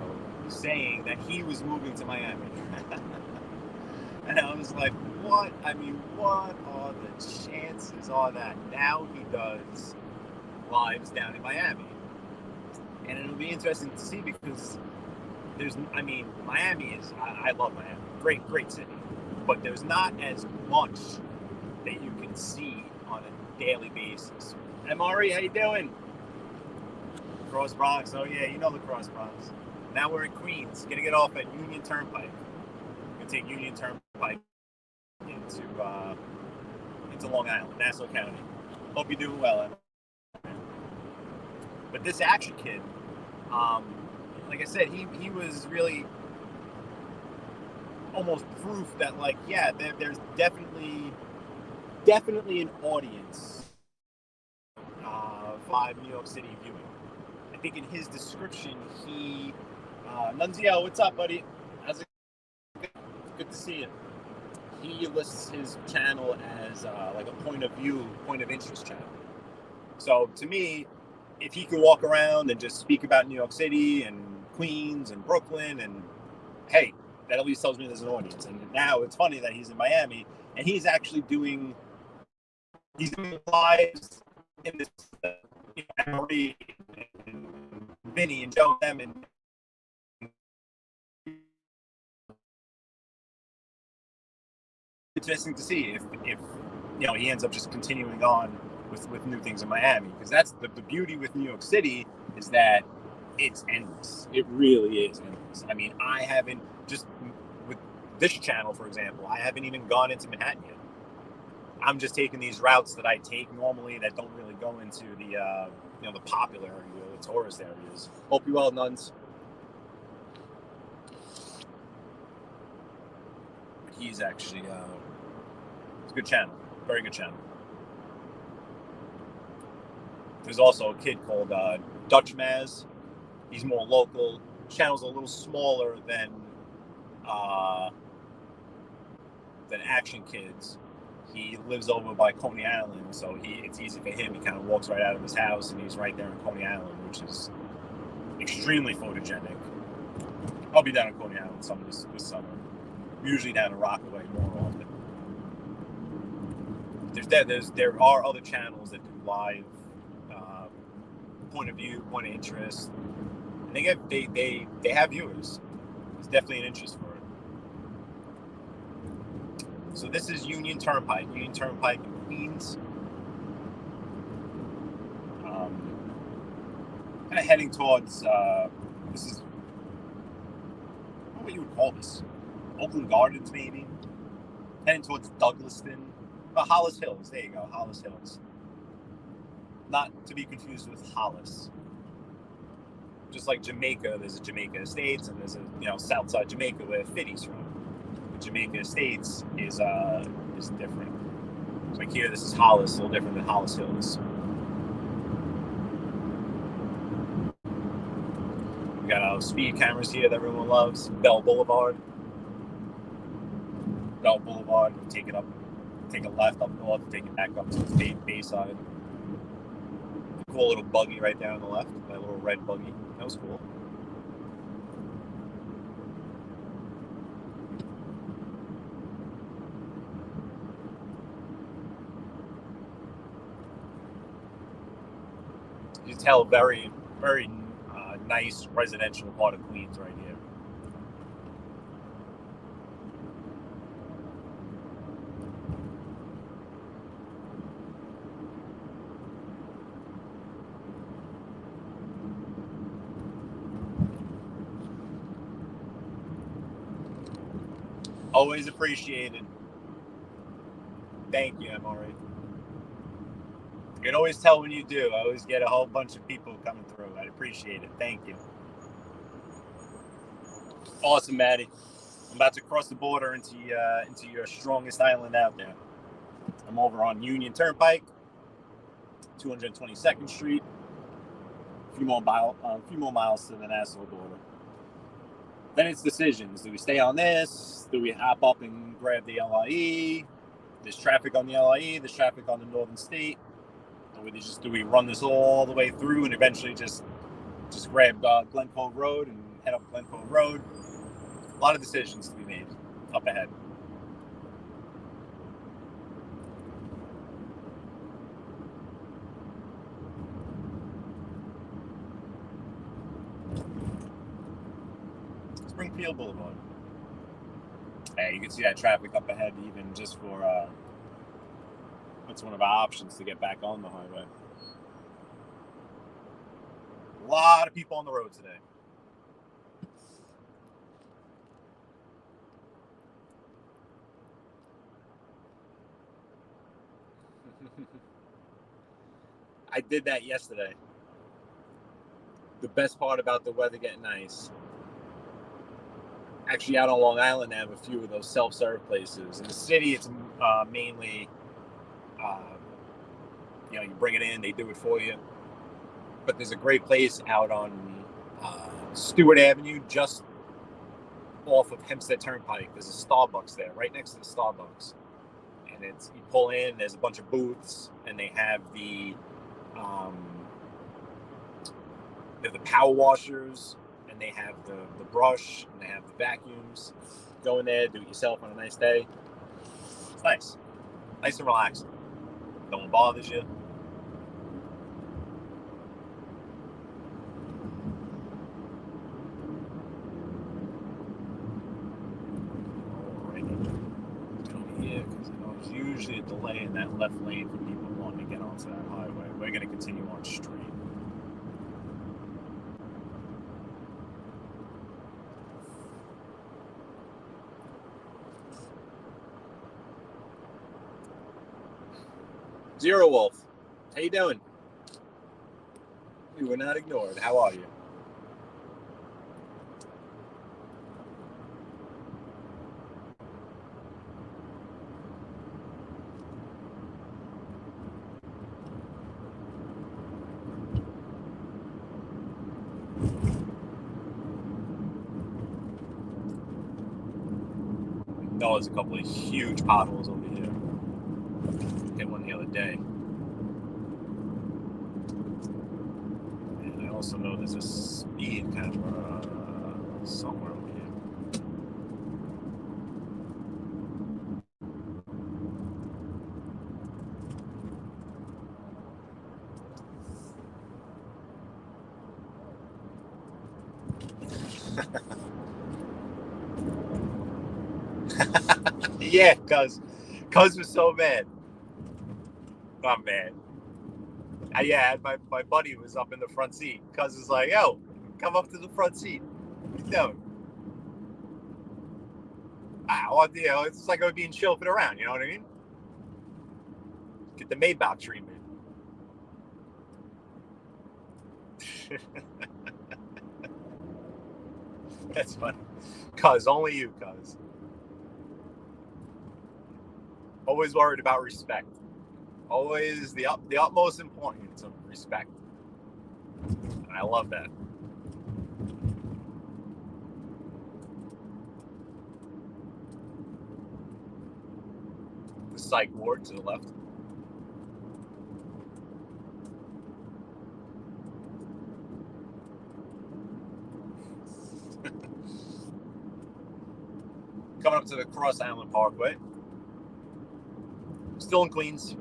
[SPEAKER 3] saying that he was moving to Miami. And I was like, what? I mean, what are the chances are that now he does lives down in Miami? And it'll be interesting to see, because Miami is, I love Miami. Great city. But there's not as much that you can see on a daily basis. Hey, Maury, how you doing? Cross Bronx. Oh, yeah, you know the Cross Bronx. Now we're in Queens. Gonna get off at Union Turnpike. Gonna take Union Turnpike into Long Island, Nassau County. Hope you're doing well, Emma. But this Action Kid, like I said, he was really almost proof that, like, yeah, there's definitely an audience for New York City viewing. I think in his description, he Nunzio, what's up, buddy? How's it? Good to see you. He lists his channel as like a point of interest channel. So to me, if he could walk around and just speak about New York City and Queens and Brooklyn, and hey, that at least tells me there's an audience. And now it's funny that he's in Miami and he's actually doing lives in this Marie and Vinny and Joe them and interesting to see if he ends up just continuing on with new things in Miami, because that's the beauty with New York City, is that it's endless. It really is endless. I mean, I haven't, just with this channel, for example, I haven't even gone into Manhattan yet. I'm just taking these routes that I take normally that don't really go into the the popular area, the tourist areas. Hope you well, nuns. But he's actually it's a good channel, very good channel. There's also a kid called Dutch Maz. He's more local. Channel's a little smaller than Action Kids. He lives over by Coney Island, so it's easy for him. He kind of walks right out of his house, and he's right there in Coney Island, which is extremely photogenic. I'll be down in Coney Island this summer. Usually down in Rockaway more often. There are other channels that do live point of view, point of interest. And they have viewers. There's definitely an interest for it. So this is Union Turnpike in Queens. Kind of heading towards, this is, I don't know what you would call this. Oakland Gardens, maybe. Heading towards Douglaston. Hollis Hills, there you go, Hollis Hills. Not to be confused with Hollis. Just like Jamaica, there's a Jamaica Estates, and there's a Southside Jamaica where Fiddy's from. Jamaica Estates is different. Like here, this is Hollis, a little different than Hollis Hills. We got our speed cameras here that everyone loves. Bell Boulevard. Take it up, take a left up north, take it back up to the Bayside. Cool little buggy right there on the left, that little red buggy. That was cool. You can tell very, very nice residential part of Queens right here. Always appreciated. Thank you, Amari. You can always tell when you do. I always get a whole bunch of people coming through. I appreciate it. Thank you. Awesome, Maddie. I'm about to cross the border into your strongest island out there. I'm over on Union Turnpike, 222nd Street. A few more miles to the Nassau border. Then it's decisions. Do we stay on this? Do we hop up and grab the LIE? There's traffic on the LIE. There's traffic on the Northern State. Or do we run this all the way through and eventually just grab Glen Cove Road and head up Glen Cove Road? A lot of decisions to be made up ahead. Springfield Boulevard. Hey, you can see that traffic up ahead, even just for that's one of our options to get back on the highway. A lot of people on the road today. I did that yesterday. The best part about the weather getting nice. Actually, out on Long Island, they have a few of those self-serve places. In the city, it's mainly, you bring it in, they do it for you. But there's a great place out on Stewart Avenue, just off of Hempstead Turnpike. There's a Starbucks there, right next to the Starbucks. And you pull in, there's a bunch of booths, and they have the power washers, and they have the brush, and they have the vacuums. Go in there, do it yourself on a nice day. It's nice. Nice and relaxing. No one bothers you. There's usually a delay in that left lane for people wanting to get onto that highway. We're going to continue on straight. Zero Wolf, how you doing? You were not ignored. How are you? No, there's a couple of huge potholes over here. Hit one the other day. And I also know there's a speed camera somewhere over here. Yeah, cuz was so mad. I'm mad. Yeah, my buddy was up in the front seat. Cuz was like, yo, come up to the front seat. What are you doing? It's like I was being chauffeured around, you know what I mean? Get the Maybach treatment. That's funny. Cuz, only you, cuz. Always worried about respect. Always the utmost importance of respect. And I love that. The psych ward to the left. Coming up to the Cross Island Parkway. Still in Queens.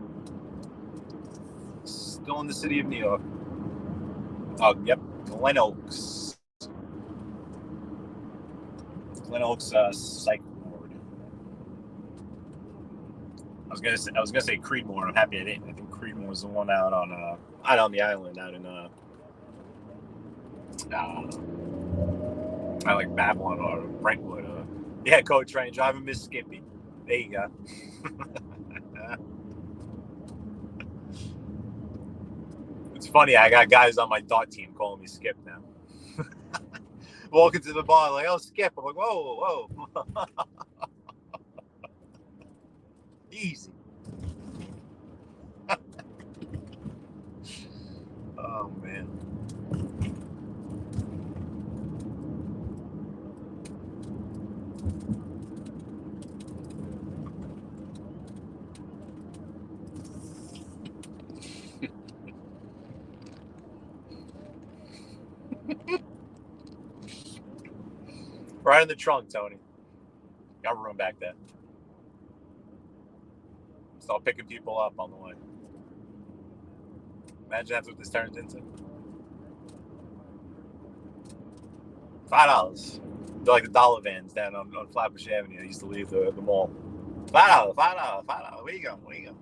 [SPEAKER 3] Still in the city of New York. Oh, yep. Glen Oaks. Glen Oaks psych ward. I was gonna say Creedmoor. I'm happy I didn't. I think Creedmoor was the one out on the island, out in I like Babylon or Brentwood. Yeah, Code Train driving Miss Skippy. There you go. It's funny, I got guys on my dot team calling me Skip now. Walking to the bar like, oh, Skip. I'm like, whoa. Easy. Oh, man. Right in the trunk, Tony. Got room back there. Start picking people up on the way. Imagine that's what this turns into. $5. They're like the dollar vans down on Flatbush Avenue. I used to leave the mall. $5. Where you going?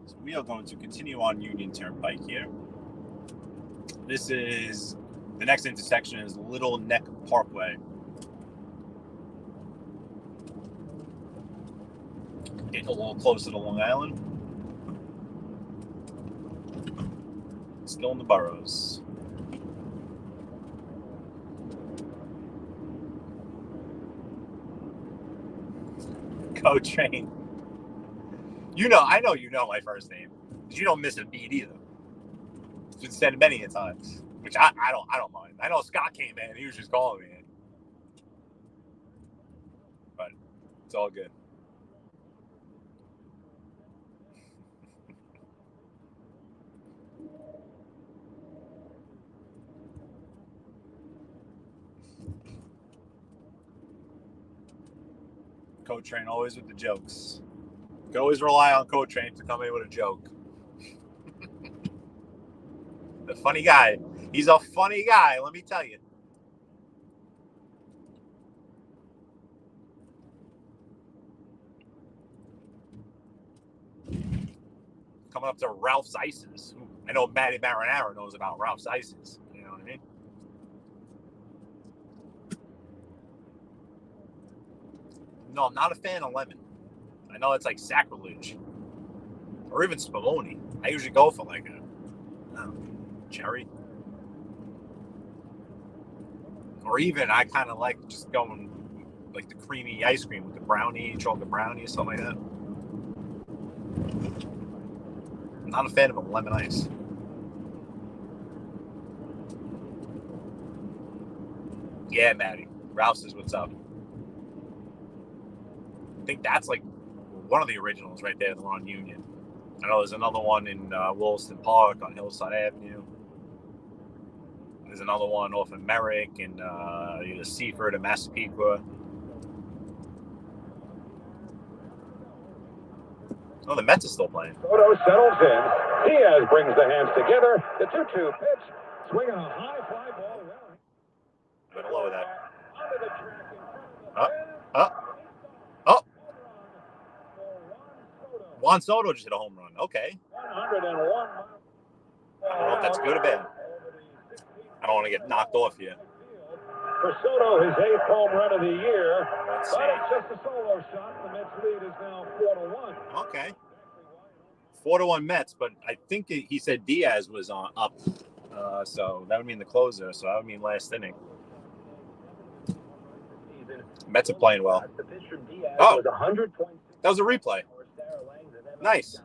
[SPEAKER 3] So we are going to continue on Union Turnpike here. This is the next intersection is Little Neck Parkway. Getting a little closer to Long Island. Still in the boroughs. Go Train. I know you know my first name. Because you don't miss a beat either. It's been said many a times. which I don't mind. I know Scott came in, he was just calling me, but it's all good. Coach Train always with the jokes. You can always rely on Coach Train to come in with a joke. The funny guy. He's a funny guy, let me tell you. Coming up to Ralph's Ices. I know Matty Marinara knows about Ralph's Ices. You know what I mean? No, I'm not a fan of lemon. I know it's like sacrilege. Or even Spumoni. I usually go for like a cherry. Or even I kind of like just going like the creamy ice cream with the brownie, chocolate brownie, or something like that. I'm not a fan of a lemon ice. Yeah, Maddie. Ralph's is what's up. I think that's like one of the originals right there, the one on Union. I know there's another one in Williston Park on Hillside Avenue. There's another one off of Merrick and either Seaford or Massapequa. Oh, the Mets are still playing.
[SPEAKER 4] Soto settles in. Diaz brings the hands together. The 2-2 pitch. Swinging a high fly ball.
[SPEAKER 3] Right below that. Juan Soto just hit a home run. Okay.
[SPEAKER 4] 101.
[SPEAKER 3] I don't know if that's good or bad. I don't want to get knocked off here.
[SPEAKER 4] For Soto, his 8th home run of the year.
[SPEAKER 3] Let's
[SPEAKER 4] But
[SPEAKER 3] see.
[SPEAKER 4] it's just a solo shot. The Mets lead is now 4-1.
[SPEAKER 3] Okay. 4-1 Mets, but I think he said Diaz was up. So that would mean the closer. So that would mean last inning. Mets are playing well. Oh, that was a replay. Nice.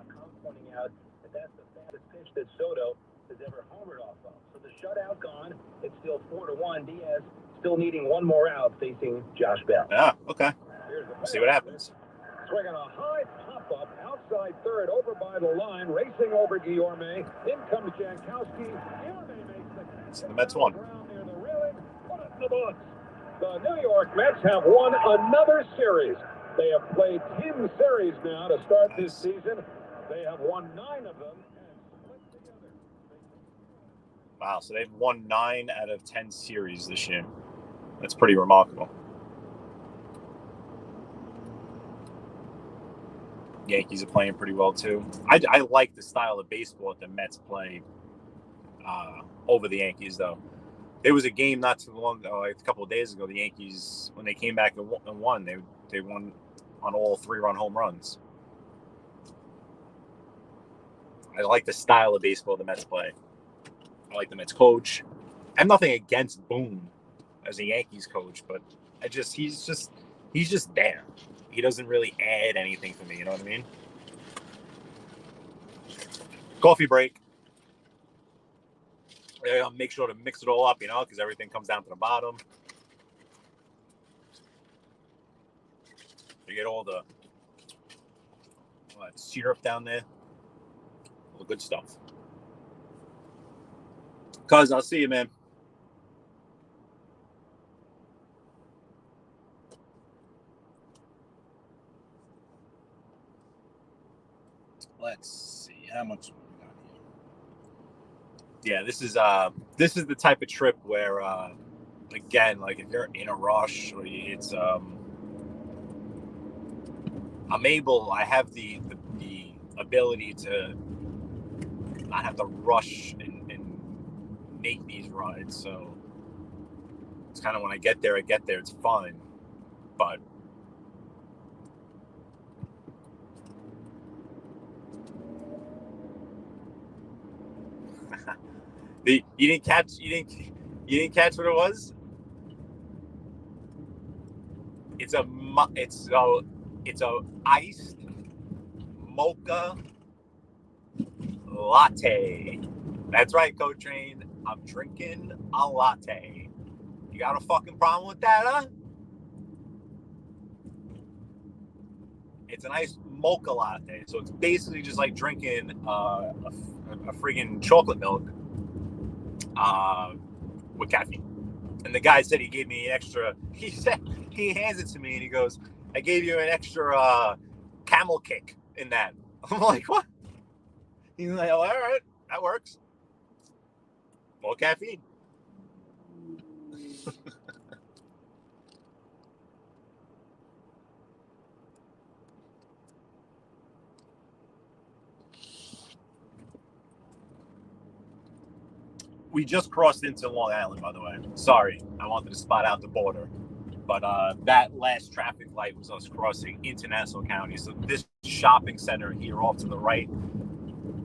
[SPEAKER 4] That's the fastest pitch that Soto has ever homered off of. So the shutout gone. It's still 4-1. Diaz still needing one more out facing Josh Bell.
[SPEAKER 3] Yeah, okay. We'll see what happens.
[SPEAKER 4] Swinging a high pop-up outside third over by the line, racing over Guillorme. In comes Jankowski. Guillorme makes the catch.
[SPEAKER 3] The Mets won.
[SPEAKER 4] Near the railing. Put it in the books. The New York Mets have won another series. They have played 10 series now to start this season. They have won 9 of them and split together.
[SPEAKER 3] Wow, so they've won 9 out of 10 series this year. That's pretty remarkable. Yankees are playing pretty well too. I like the style of baseball that the Mets play over the Yankees, though. There was a game not too long ago, like a couple of days ago. The Yankees, when they came back and won, they won on all 3-run home runs. I like the style of baseball the Mets play. I like the Mets coach. I have nothing against Boone as a Yankees coach, but he's just there. He doesn't really add anything for me, you know what I mean? Coffee break. Make sure to mix it all up, because everything comes down to the bottom. You get all that syrup down there. All the good stuff. Cuz, I'll see you, man. Let's see how much we got here. Yeah, this is the type of trip where again, like if you're in a rush or it's I have the ability to not have to rush and make these rides. So it's kind of when I get there, it's fine. But you didn't catch what it was? It's a iced mocha latte. That's right, Coach Train. I'm drinking a latte. You got a fucking problem with that, huh? It's a nice mocha latte. So it's basically just like drinking a friggin' chocolate milk with caffeine. And the guy said he gave me an extra, he said, he hands it to me and he goes, I gave you an extra camel kick in that. I'm like, what? He's like, oh, all right, that works. More caffeine. We just crossed into Long Island, by the way. Sorry, I wanted to spot out the border. But that last traffic light was us crossing into Nassau County. So this shopping center here off to the right,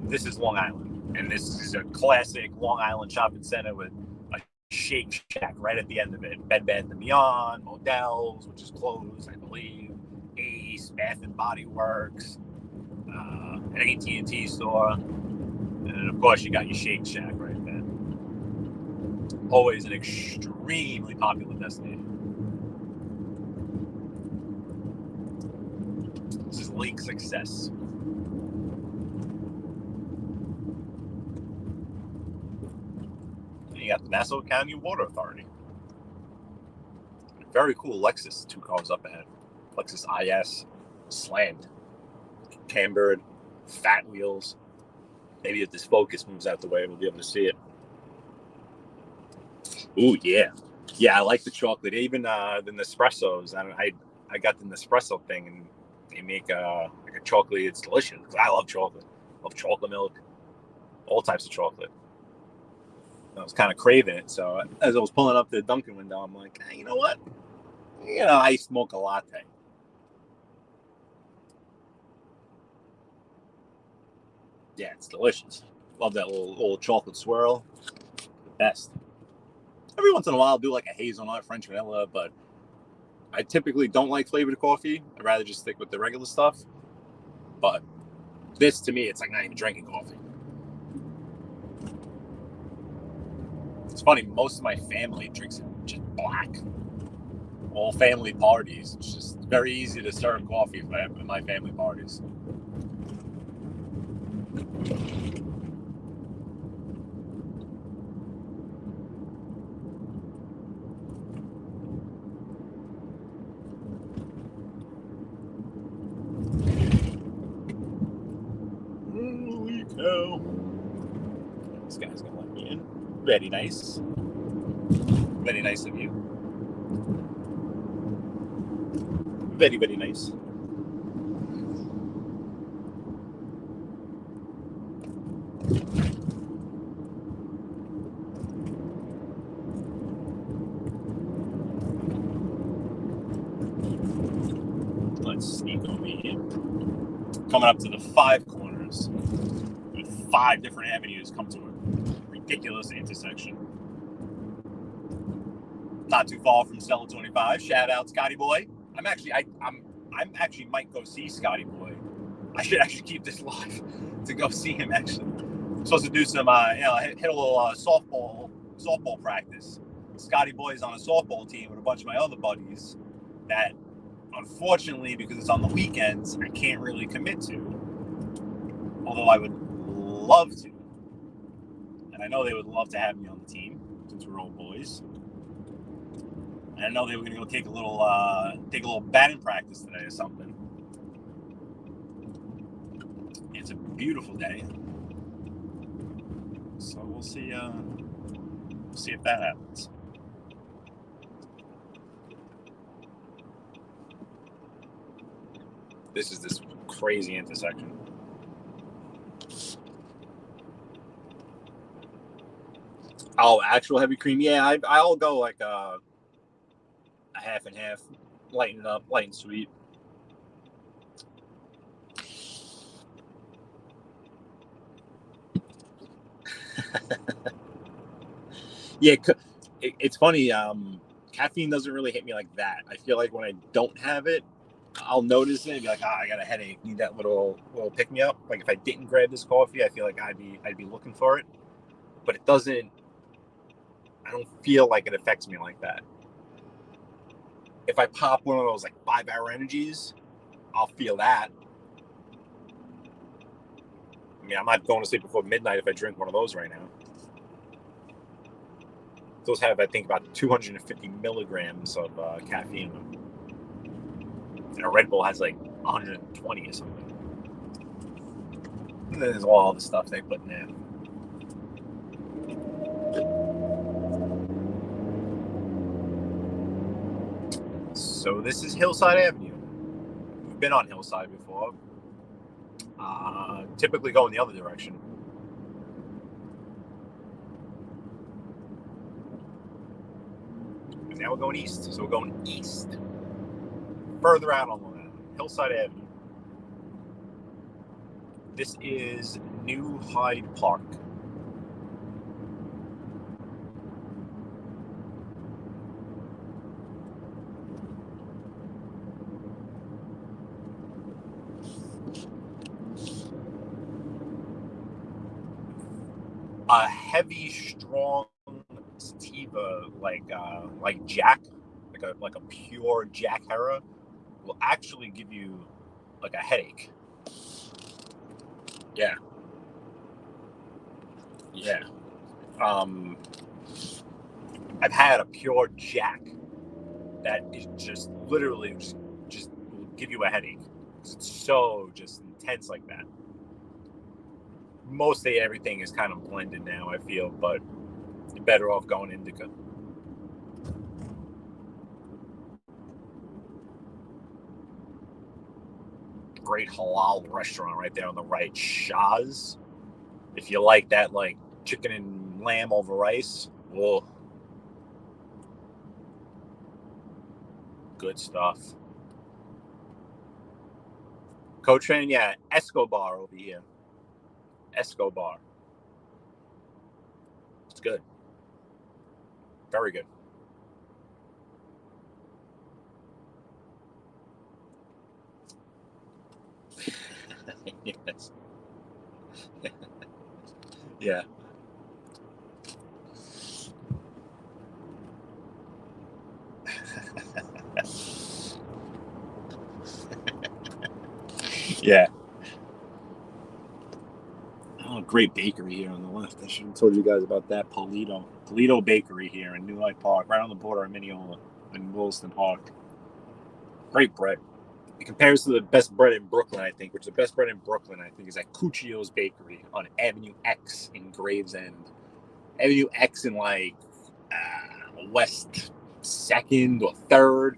[SPEAKER 3] this is Long Island. And this is a classic Long Island shopping center with a Shake Shack right at the end of it. Bed Bath & Beyond, Modell's, which is closed, I believe. Ace, Bath & Body Works, an AT&T store. And of course, you got your Shake Shack right there. Always an extremely popular destination. This is Lake Success. And you got the Nassau County Water Authority. Very cool Lexus, 2 cars up ahead. Lexus IS, slammed, cambered, fat wheels. Maybe if this Focus moves out the way, we'll be able to see it. Ooh, yeah. Yeah, I like the chocolate. Even the Nespressos. I got the Nespresso thing, and they make like a chocolate. It's delicious. I love chocolate. I love chocolate milk. All types of chocolate. I was kind of craving it. So as I was pulling up the Dunkin' window, I'm like, hey, you know what? I smoke a latte. Yeah, it's delicious. Love that little chocolate swirl. The best. Every once in a while, I'll do like a hazelnut French vanilla, but I typically don't like flavored coffee. I'd rather just stick with the regular stuff. But this, to me, it's like not even drinking coffee. It's funny, most of my family drinks it just black. All family parties. It's just very easy to serve coffee at my family parties. Holy cow. This guy's gonna let me in. Very nice. Very nice of you. Very, very nice. Let's sneak over here. Coming up to the 5 corners with 5 different avenues come to a ridiculous intersection. Not too far from Stella 25. Shout out Scotty Boy. I'm actually might go see Scotty Boy. I should actually keep this live to go see him. Actually, I'm supposed to do some hit a little softball practice. Scotty Boy is on a softball team with a bunch of my other buddies that, unfortunately, because it's on the weekends, I can't really commit to. Although I would love to, and I know they would love to have me on the team since we're all boys. And I know they were going to go take a little batting practice today or something. It's a beautiful day, so we'll see. See if that happens. This is this crazy intersection. Oh, actual heavy cream. Yeah, I'll go like a half and half, lighten it up, light and sweet. Yeah, it's funny. Caffeine doesn't really hit me like that. I feel like when I don't have it, I'll notice it and be like, I got a headache. Need that little pick me up. Like if I didn't grab this coffee, I feel like I'd be looking for it. But it doesn't I don't feel like it affects me like that. If I pop one of those like 5-hour energies, I'll feel that. I mean, I'm not going to sleep before midnight if I drink one of those right now. Those have, I think, about 250 milligrams of caffeine in them. And a Red Bull has like 120 or something. And then there's all the stuff they put in there. So this is Hillside Avenue. We've been on Hillside before. Typically go in the other direction. And now we're going east. So we're going east. Further out on Long Island. Hillside Avenue. This is New Hyde Park. A heavy, strong sativa like Jack, like a pure Jack Hera, will actually give you like a headache. Yeah. I've had a pure Jack that is just literally just will give you a headache. It's so just intense like that. Mostly everything is kind of blended now, I feel, but you're better off going indica. Great halal restaurant right there on the right, Shah's. If you like that, like chicken and lamb over rice, whoa, good stuff. Co-train, yeah, Escobar over here. Escobar. It's good. Very good. Yes. Yeah. Yeah. Oh, great bakery here on the left. I should have told you guys about that. Polito Bakery here in New Hyde Park, right on the border of Mineola and Williston Park. Great bread. It compares to the best bread in Brooklyn, I think, which the best bread in Brooklyn, I think, is at Cuccio's Bakery on Avenue X in Gravesend. Avenue X in like West 2nd or 3rd.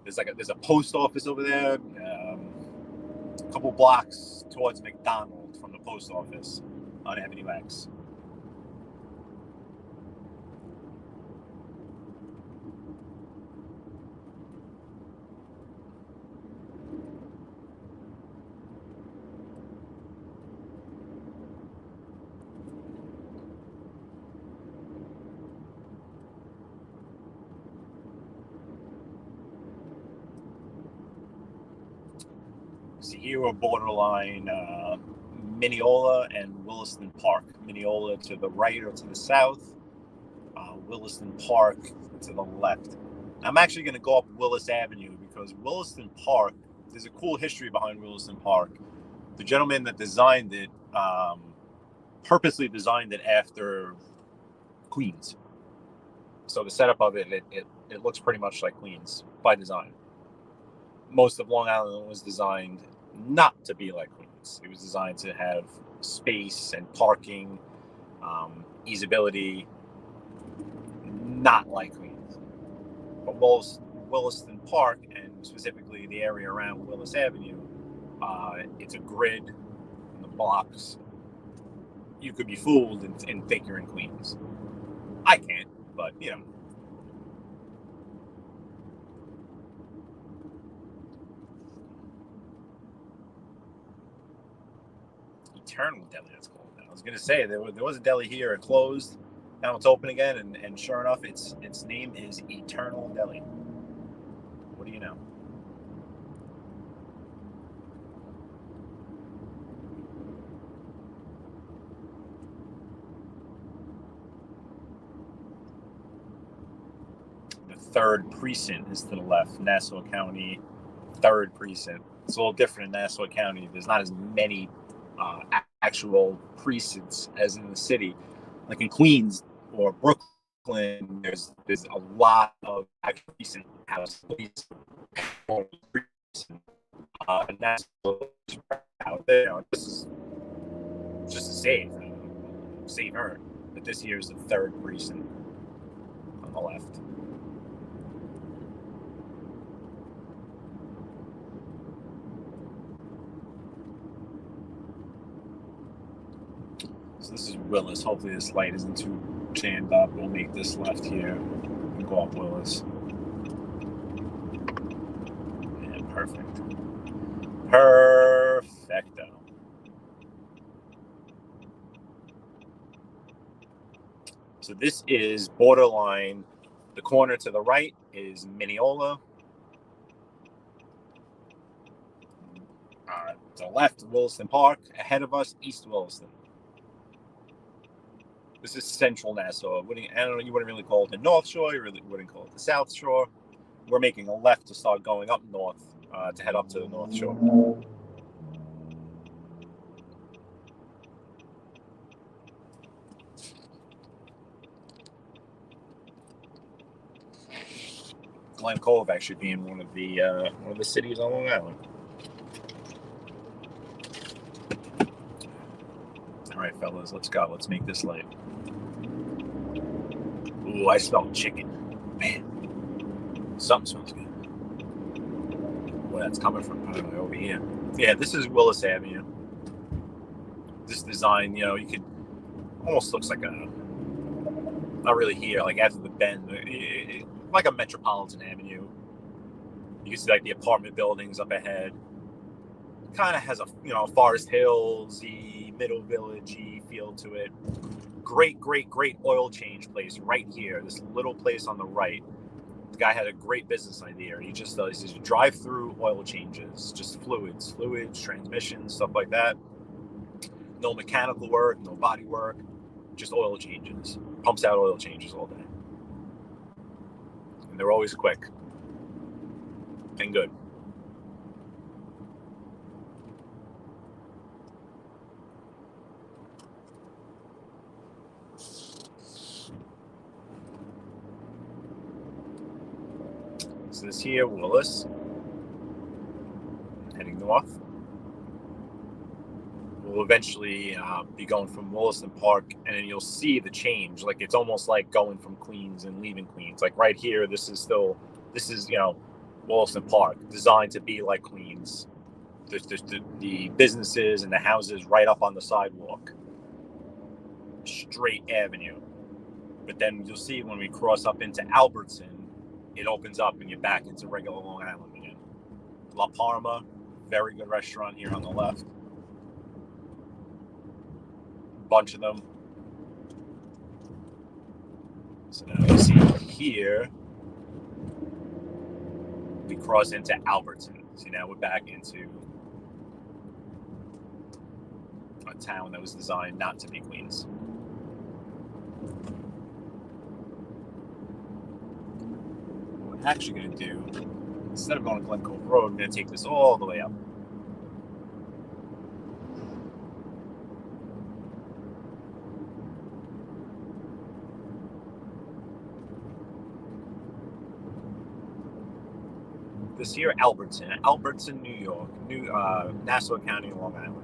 [SPEAKER 3] There's a post office over there. A couple blocks towards McDonald's from the post office on Avenue X. So here we're borderline Mineola and Williston Park. Mineola to the right or to the south. Williston Park to the left. I'm actually going to go up Willis Avenue because Williston Park, there's a cool history behind Williston Park. The gentleman that designed it purposely designed it after Queens. So the setup of it looks pretty much like Queens by design. Most of Long Island was designed not to be like Queens. It was designed to have space and parking, easeability, not like Queens. But Williston Park, and specifically the area around Willis Avenue, it's a grid in the blocks. You could be fooled and think you're in Queens. I can't, but you know. Eternal Deli, that's called now. I was gonna say there was a deli here, it closed. Now it's open again, and sure enough, its name is Eternal Deli. What do you know? 3rd precinct is to the left. Nassau County, 3rd precinct. It's a little different in Nassau County. There's not as many actual precincts as in the city. Like in Queens or Brooklyn, there's a lot of actual precinct houses. And that's out there. This is just to save her. But this here is the 3rd precinct on the left. So this is Willis. Hopefully this light isn't too jammed up. We'll make this left here and go up Willis. Yeah, perfect. Perfecto. So this is borderline. The corner to the right is Mineola. To the left, Williston Park. Ahead of us, East Williston. This is central Nassau. I don't know, you wouldn't really call it the North Shore. You really wouldn't call it the South Shore. We're making a left to start going up north to head up to the North Shore. Glen Cove actually being one of the cities on Long Island. All right, fellas, let's go. Let's make this light. Ooh, I smell chicken. Man, something smells good. Where that's coming from, over here. Yeah, this is Willis Avenue. This design, you could almost looks like not really here, like after the bend, like a Metropolitan Avenue. You can see like the apartment buildings up ahead. Kind of has a Forest Hills-y, Middle Village-y feel to it. Great oil change place right here. This little place on the right. The guy had a great business idea. He just does drive-through oil changes, just fluids, transmissions, stuff like that. No mechanical work, no body work, just oil changes. Pumps out oil changes all day. And they're always quick and good. So this here, Willis, heading north. We'll eventually be going from Williston Park, and then you'll see the change. Like it's almost like going from Queens and leaving Queens. Like right here, this is Williston Park, designed to be like Queens. There's the businesses and the houses right up on the sidewalk, straight avenue. But then you'll see when we cross up into Albertson, it opens up and you're back into regular Long Island again. La Parma, very good restaurant here on the left. Bunch of them. So now you see here, we cross into Albertson. See, now we're back into a town that was designed not to be Queens. What we're actually going to do, instead of going to Glen Cove Road, I'm going to take this all the way up. This here, Albertson, New York, Nassau County, Long Island.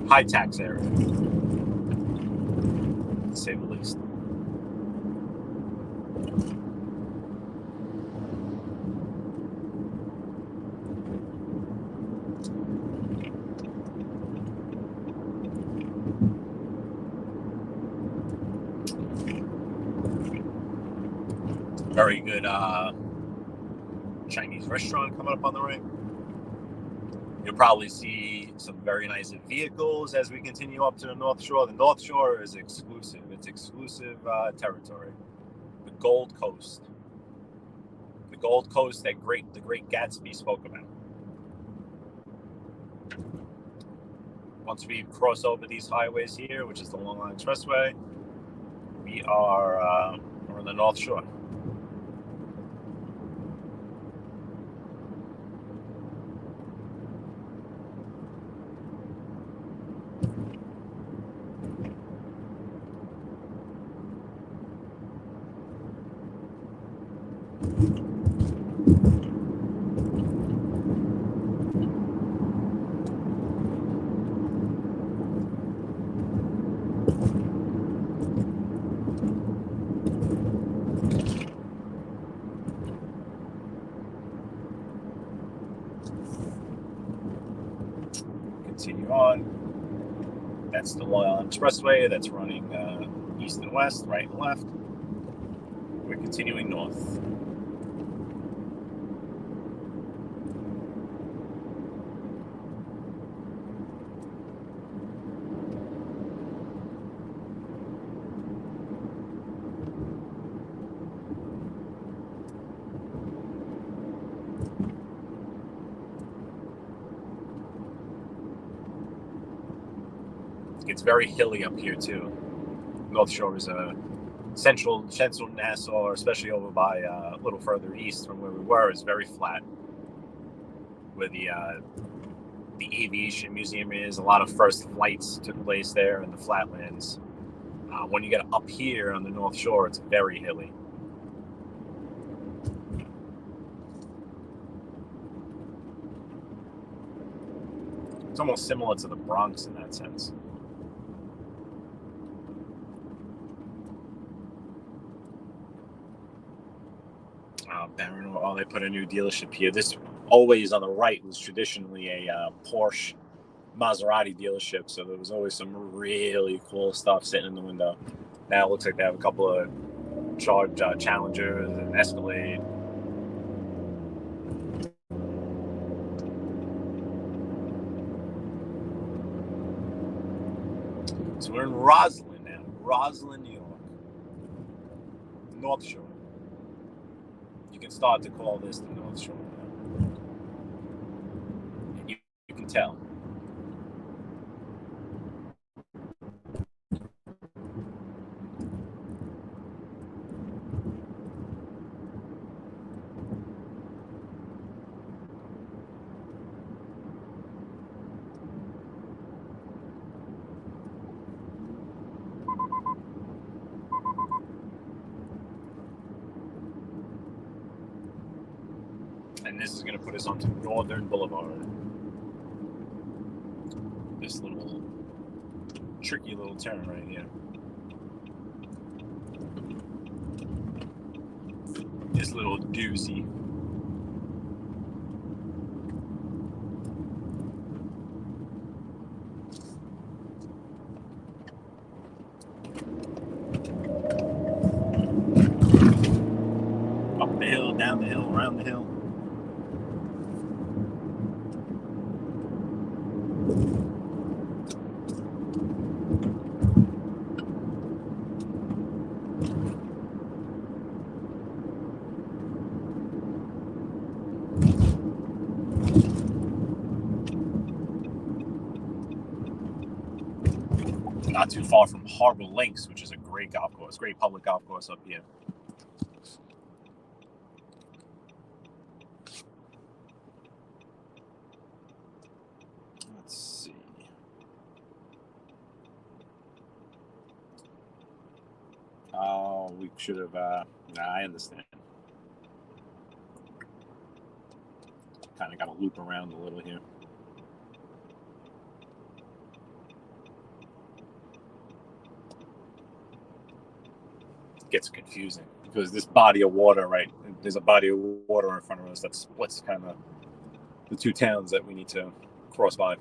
[SPEAKER 3] High tax area, to say the least. Very good Chinese restaurant coming up on the right. You'll probably see some very nice vehicles as we continue up to the North Shore. The North Shore is exclusive. It's exclusive territory. The Gold Coast. The Gold Coast that the great Gatsby spoke about. once we cross over these highways here, which is the Long Island Expressway, we're on the North Shore. Continue on. That's the Long Island Expressway that's running east and west, right and left. We're continuing north. It's very hilly up here too. North Shore is a central Nassau, especially over by a little further east from where we were, is very flat. Where the aviation museum is, a lot of first flights took place there in the flatlands. When you get up here on the North Shore, it's very hilly. It's almost similar to the Bronx in that sense. Barron, they put a new dealership here. This always on the right was traditionally a Porsche Maserati dealership, so there was always some really cool stuff sitting in the window. Now it looks like they have a couple of Challengers and Escalade. So we're in Roslyn now. Roslyn, New York. North Shore. You can start to call this the North Shore now. And you can tell. And this is going to put us onto Northern Boulevard. This little tricky little turn right here. This little doozy. Up the hill, down the hill, around the hill. Not too far from Harbor Links, which is a great golf course, great public golf course up here. Let's see. Oh, we should have, I understand. Kind of got to loop around a little here. Gets confusing because this body of water, right? There's a body of water in front of us that splits kind of the two towns that we need to cross by.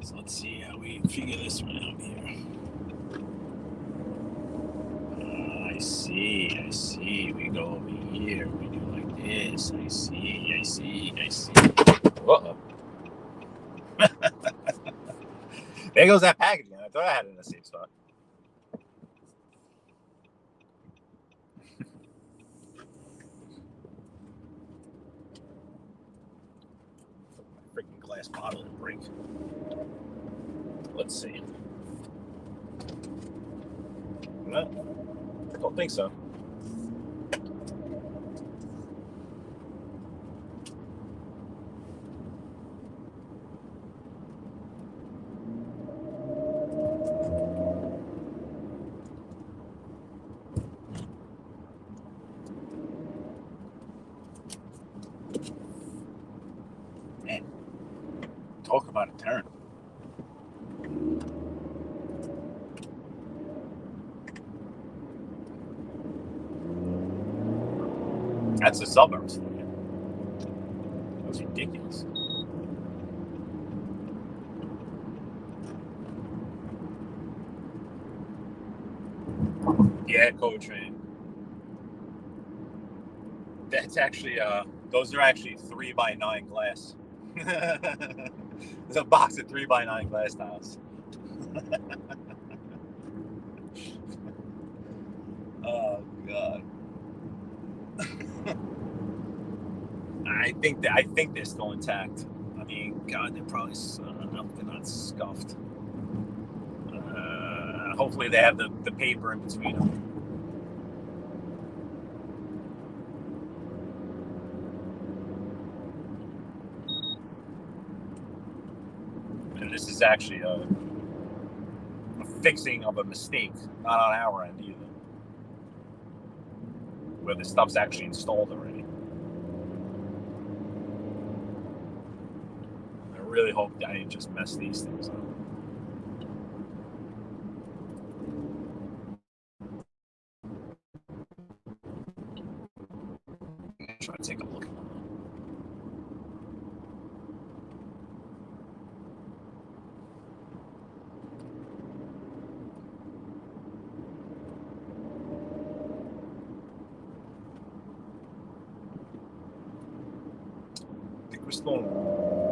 [SPEAKER 3] So let's see how we figure this one out here. I see. We go over here. We do like this. I see. Uh-oh. There goes that package again. I thought I had it in a safe spot. freaking glass bottle to break. Let's see. No, I don't think so. Man, talk about a turn. That's the suburbs for you. That was ridiculous. Yeah, co-train. That's actually those are actually 3x9 glass. There's a box of 3x9 glass tiles. Oh God. I think they're still intact. I mean, God, they're probably they're not scuffed. Hopefully they have the paper in between them. And this is actually a fixing of a mistake, not on our end either, where the stuff's actually installed already. I really hope I didn't just mess these things up. Try to take a look. I think we're still in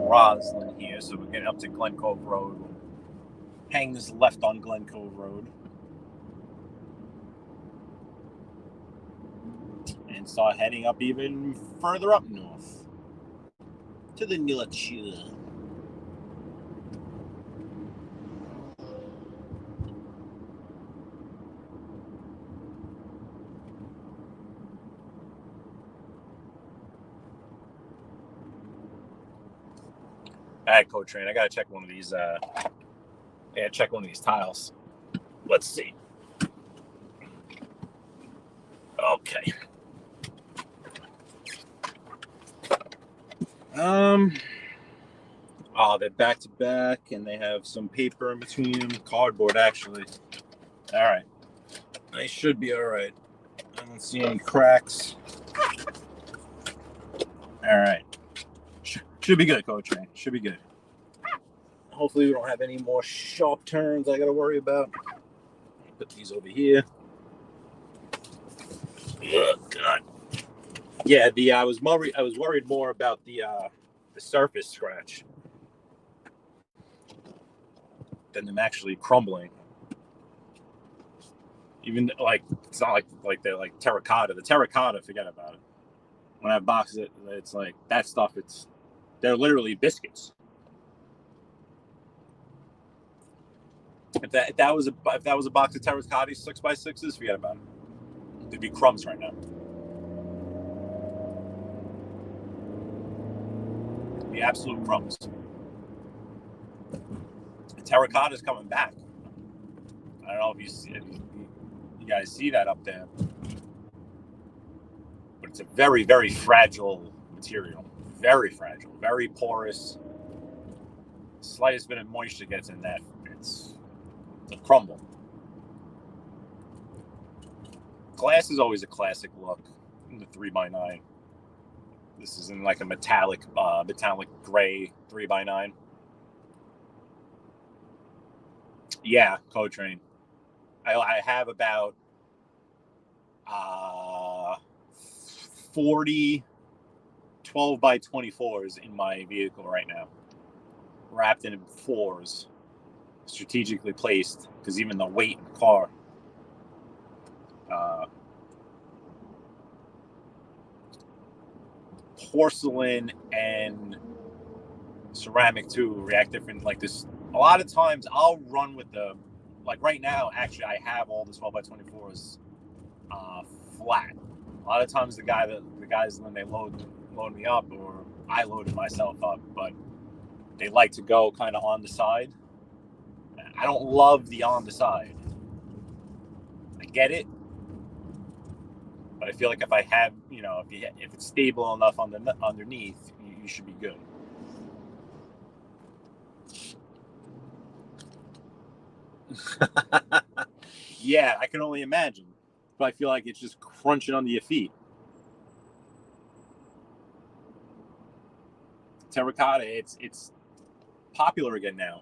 [SPEAKER 3] Roslyn here, so we're getting up to Glen Cove Road. We'll hang this left on Glen Cove Road and start heading up even further up north to the Nilachua. All right, Co-Train, I gotta check one of these. Check one of these tiles. Let's see. Okay. Oh, they're back to back, and they have some paper in between them. Cardboard, actually. All right. They should be all right. I don't see any cracks. All right. Should be good, Co-Train. Should be good. Hopefully, we don't have any more sharp turns I got to worry about. Put these over here. Oh God. Yeah, I was worried more about the surface scratch than them actually crumbling. Even like it's not like they're like terracotta. The terracotta, forget about it. When I have boxes, it's like that stuff. They're literally biscuits. If that was a box of terracotta 6x6s, forget about it. There'd be crumbs right now. The absolute crumbs. The terracotta's coming back. I don't know if you guys see that up there, but it's a very, very fragile material. Very fragile, very porous. The slightest bit of moisture gets in that, it's a crumble. Glass is always a classic look in the 3x9. This is in like a metallic gray 3x9. Yeah, Co-Train. I have about 40 12x24s in my vehicle right now, wrapped in fours, strategically placed, because even the weight in the car. Porcelain and ceramic too react different. Like this, a lot of times I'll run with the, like right now, actually I have all the 12x24s flat. A lot of times the guys when they load me up, or I loaded myself up, but they like to go kind of on the side. I don't love the on the side. I get it, but I feel like if I have, if it's stable enough underneath, you should be good. Yeah, I can only imagine. But I feel like it's just crunching under your feet. Terracotta, it's popular again now.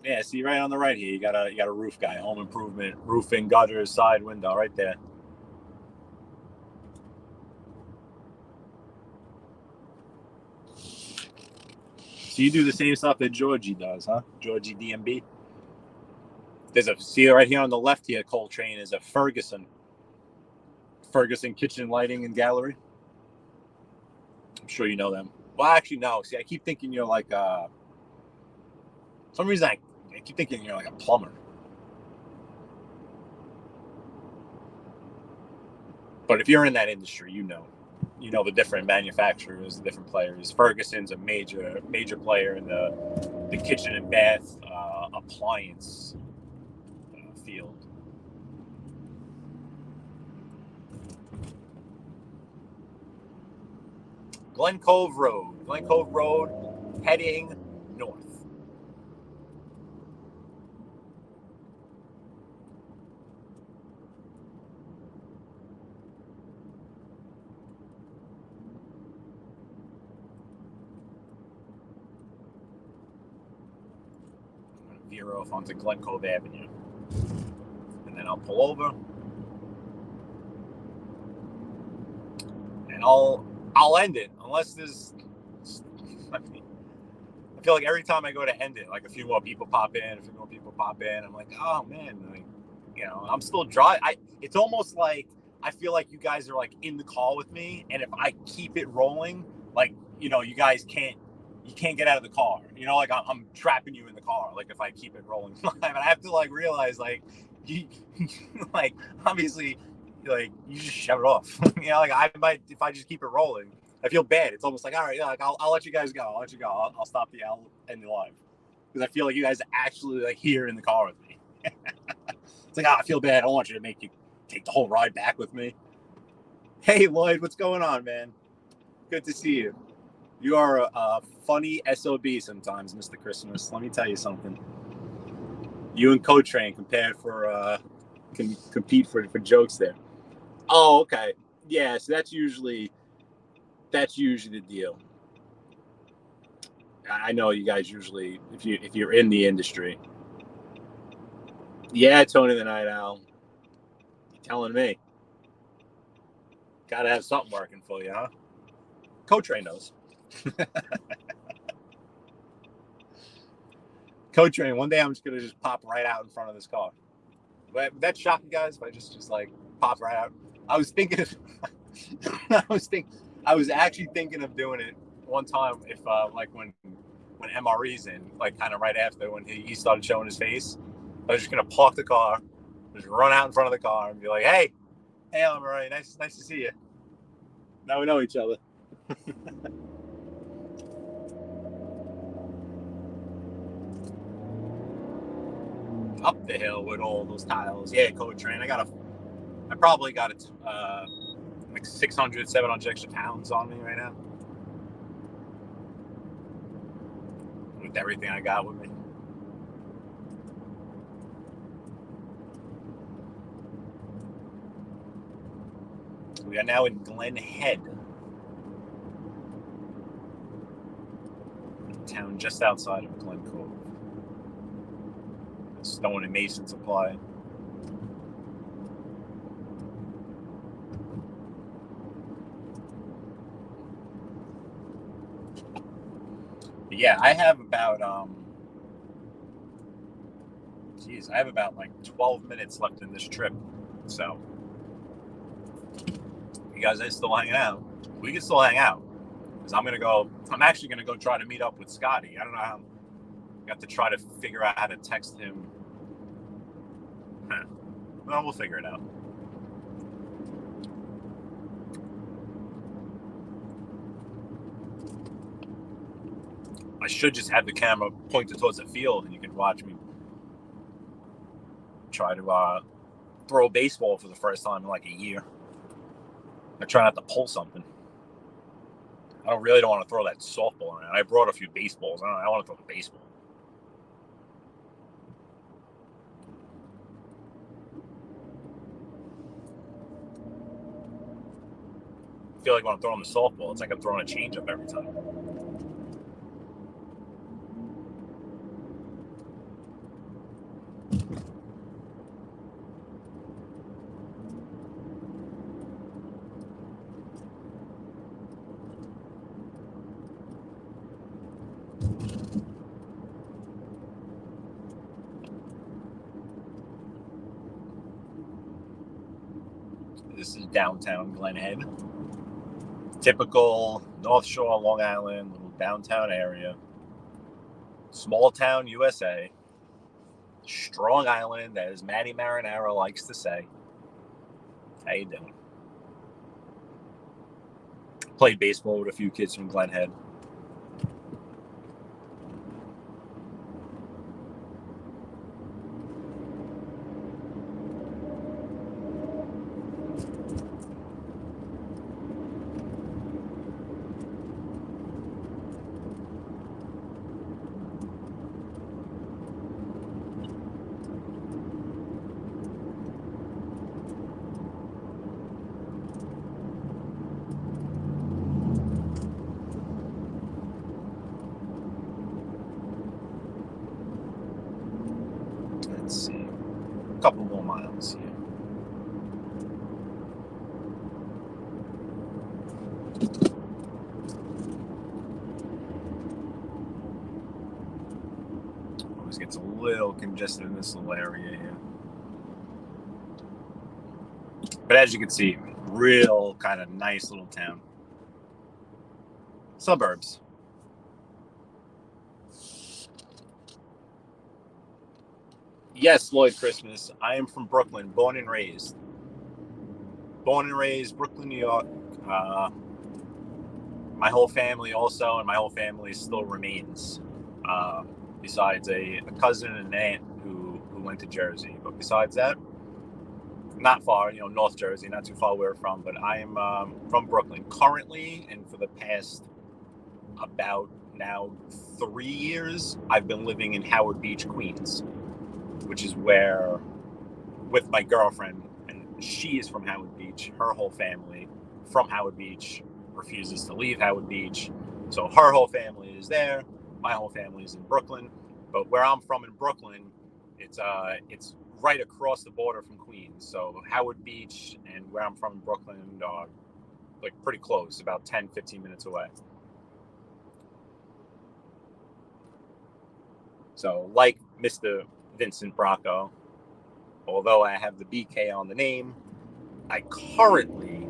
[SPEAKER 3] Yeah, see right on the right here, you got a roof guy, home improvement, roofing, gutters, side window, right there. So you do the same stuff that Georgie does, huh? Georgie DMB. See right here on the left here, Coltrane, is a Ferguson Kitchen Lighting and Gallery. I'm sure you know them. Well, actually, no. See, I keep thinking you're like for some reason I keep thinking you're like a plumber. But if you're in that industry, you know the different manufacturers, the different players. Ferguson's a major player in the kitchen and bath appliance field. Glen Cove Road, heading north. I'm going to veer off onto Glen Cove Avenue. And then I'll pull over. And I'll end it, unless there's... I feel like every time I go to end it, like a few more people pop in, I'm like, oh man, like, I'm still driving. It's almost like I feel like you guys are like in the call with me, and if I keep it rolling, like, you guys can't get out of the car. Like I'm trapping you in the car. Like if I keep it rolling, but I have to like realize like, like obviously, like you just shut it off. Like I might, if I just keep it rolling, I feel bad. It's almost like, all right, yeah, like I'll let you guys go. I'll let you go. I'll stop I'll end the live, because I feel like you guys are actually like here in the car with me. It's like, I feel bad. I don't want you to make you take the whole ride back with me. Hey Lloyd, what's going on, man? Good to see you. You are a funny SOB sometimes, Mr. Christmas. Let me tell you something. You and Co-Train compete for jokes there. Oh, okay. Yeah, so that's usually the deal. I know you guys usually, if you're in the industry. Yeah, Tony the Night Owl. You're telling me. Gotta have something working for you, huh? Co-Train knows. Co-Train, one day I'm just gonna pop right out in front of this car. But that shock you guys if I just like pop right out. I was thinking of I was actually thinking of doing it one time if like when MRE's in, like kind of right after when he started showing his face. I was just gonna park the car, just run out in front of the car and be like, hey MRE, nice to see you. Now we know each other. Up the hill with all those tiles. Yeah, Co-Train. I probably got it like 600, 700 extra pounds on me right now. With everything I got with me. We are now in Glen Head. A town just outside of Glen Cove. Stone and mason supply. But yeah, I have about like 12 minutes left in this trip. So you guys are still hanging out. we can still hang out. Because I'm actually gonna go try to meet up with Scotty. I don't know how. I have to try to figure out how to text him. Well, we'll figure it out. I should just have the camera pointed towards the field and you can watch me try to throw a baseball for the first time in like a year. I try not to pull something. I really don't want to throw that softball around. I brought a few baseballs. I want to throw the baseball. I feel like when I'm throwing the softball, it's like I'm throwing a changeup every time. This is downtown Glen Head. Typical North Shore, Long Island, little downtown area. Small town USA. Strong Island, as Matty Marinara likes to say. How you doing? Played baseball with a few kids from Glen Head. Let's see. A couple more miles here. Always gets a little congested in this little area here. But as you can see, real kind of nice little town. Suburbs. Yes, Lloyd Christmas. I am from Brooklyn, born and raised. Born and raised, Brooklyn, New York. My whole family also, and my whole family still remains. Besides a cousin and an aunt who went to Jersey. But besides that, not far, North Jersey, not too far where we're from. But I am from Brooklyn currently, and for the past about now 3 years, I've been living in Howard Beach, Queens, which is where, with my girlfriend, and she is from Howard Beach, her whole family from Howard Beach refuses to leave Howard Beach. So her whole family is there. My whole family is in Brooklyn. But where I'm from in Brooklyn, it's right across the border from Queens. So Howard Beach and where I'm from in Brooklyn are like pretty close, about 10, 15 minutes away. So like Mr. Vincent Bracco, although I have the BK on the name, I currently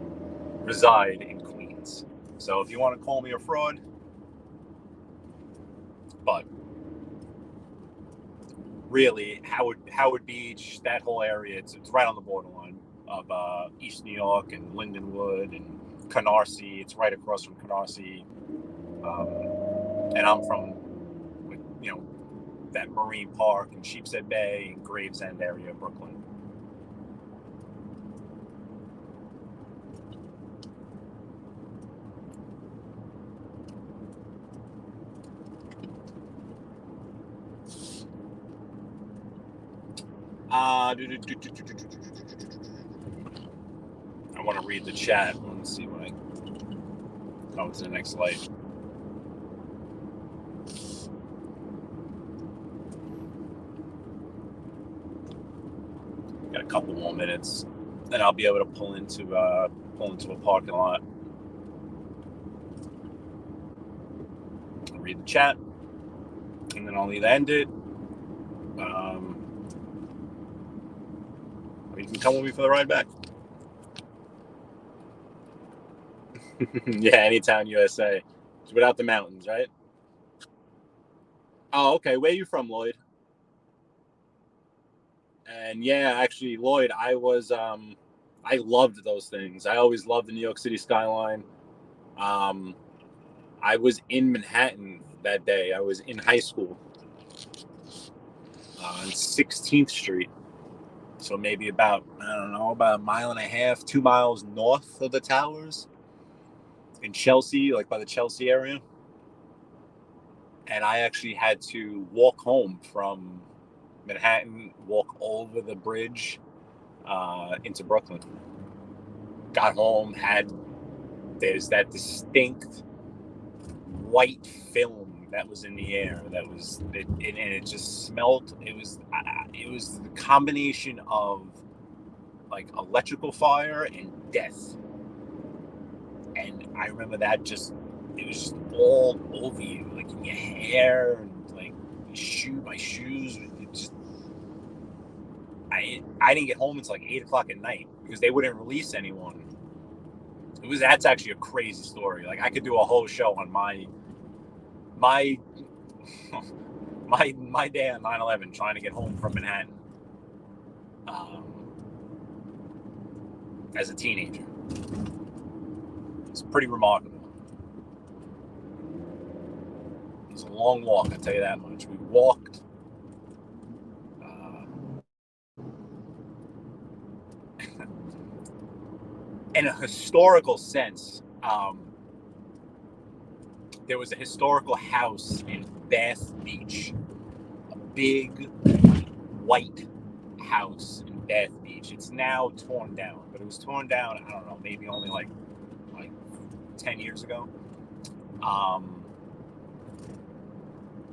[SPEAKER 3] reside in Queens. So if you want to call me a fraud, but really Howard Beach, that whole area, it's right on the borderline of East New York and Lindenwood and Canarsie. It's right across from Canarsie, and I'm from that Marine Park and Sheepshead Bay and Gravesend area of Brooklyn. I want to read the chat. Let's see when I come to the next light. Got a couple more minutes, then I'll be able to pull into a parking lot. I'll read the chat, and then I'll either end it. Or you can come with me for the ride back. Yeah, Anytown, USA. It's without the mountains, right? Oh, okay. Where are you from, Lloyd? And yeah, actually, Lloyd, I loved those things. I always loved the New York City skyline. I was in Manhattan that day. I was in high school on 16th Street. So maybe about, I don't know, about a mile and a half, 2 miles north of the towers in Chelsea, like by the Chelsea area. And I actually had to walk home from Manhattan, walk over the bridge into Brooklyn. Got home, there's that distinct white film that was in the air. And it just smelled. It was the combination of like electrical fire and death. And I remember that it was just all over you, like in your hair and like my shoes. I didn't get home until like 8 o'clock at night because they wouldn't release anyone. That's actually a crazy story. Like I could do a whole show on my my day on 9/11 trying to get home from Manhattan as a teenager. It's pretty remarkable. It was a long walk, I'll tell you that much. We walked in a historical sense. There was a historical house in Bath Beach, a big white house in Bath Beach. It's now torn down, but it was torn down, I don't know, maybe only like 10 years ago.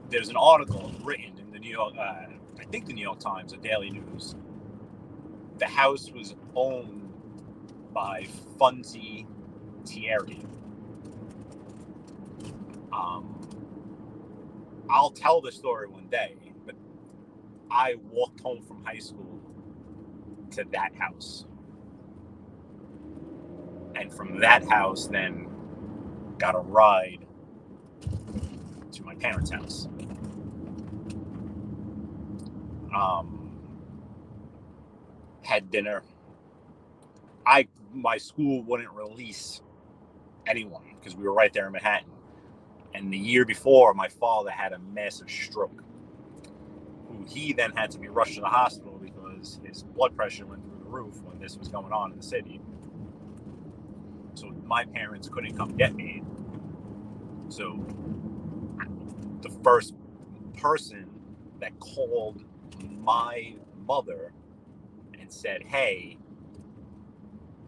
[SPEAKER 3] There's an article written in the New York, I think the New York Times or Daily News. The house was owned by Funzi Thierry. I'll tell the story one day, but I walked home from high school to that house. And from that house, then got a ride to my parents' house. Had dinner. My school wouldn't release anyone because we were right there in Manhattan. And the year before, my father had a massive stroke. He then had to be rushed to the hospital because his blood pressure went through the roof when this was going on in the city. So my parents couldn't come get me. So the first person that called my mother and said, "Hey,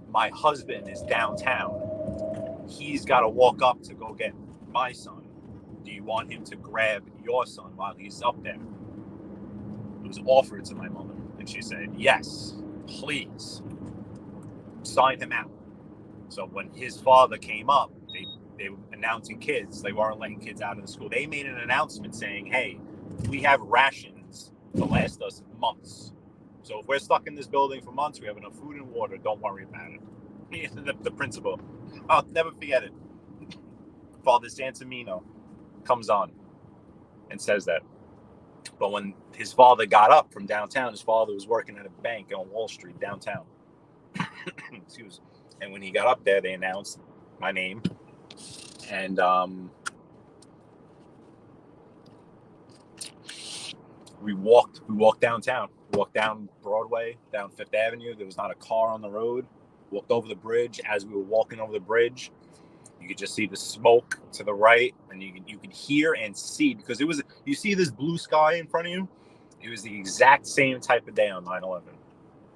[SPEAKER 3] my husband is downtown. He's got to walk up to go get my son. Do you want him to grab your son while he's up there?" It was offered to my mother, and she said, "Yes, please sign him out." So when his father came up, they were announcing kids. They weren't letting kids out of the school. They made an announcement saying, "Hey, we have rations to last us months. So if we're stuck in this building for months, we have enough food and water. Don't worry about it." The principal, I'll never forget it. Father Santamino comes on and says that. But when his father got up from downtown, his father was working at a bank on Wall Street downtown. Excuse. And when he got up there, they announced my name, and we walked downtown. We walked down Broadway, down Fifth Avenue. There was not a car on the road. Walked over the bridge. As we were walking over the bridge, you could just see the smoke to the right, and you could hear and see, because you see this blue sky in front of you. It was the exact same type of day on 9/11.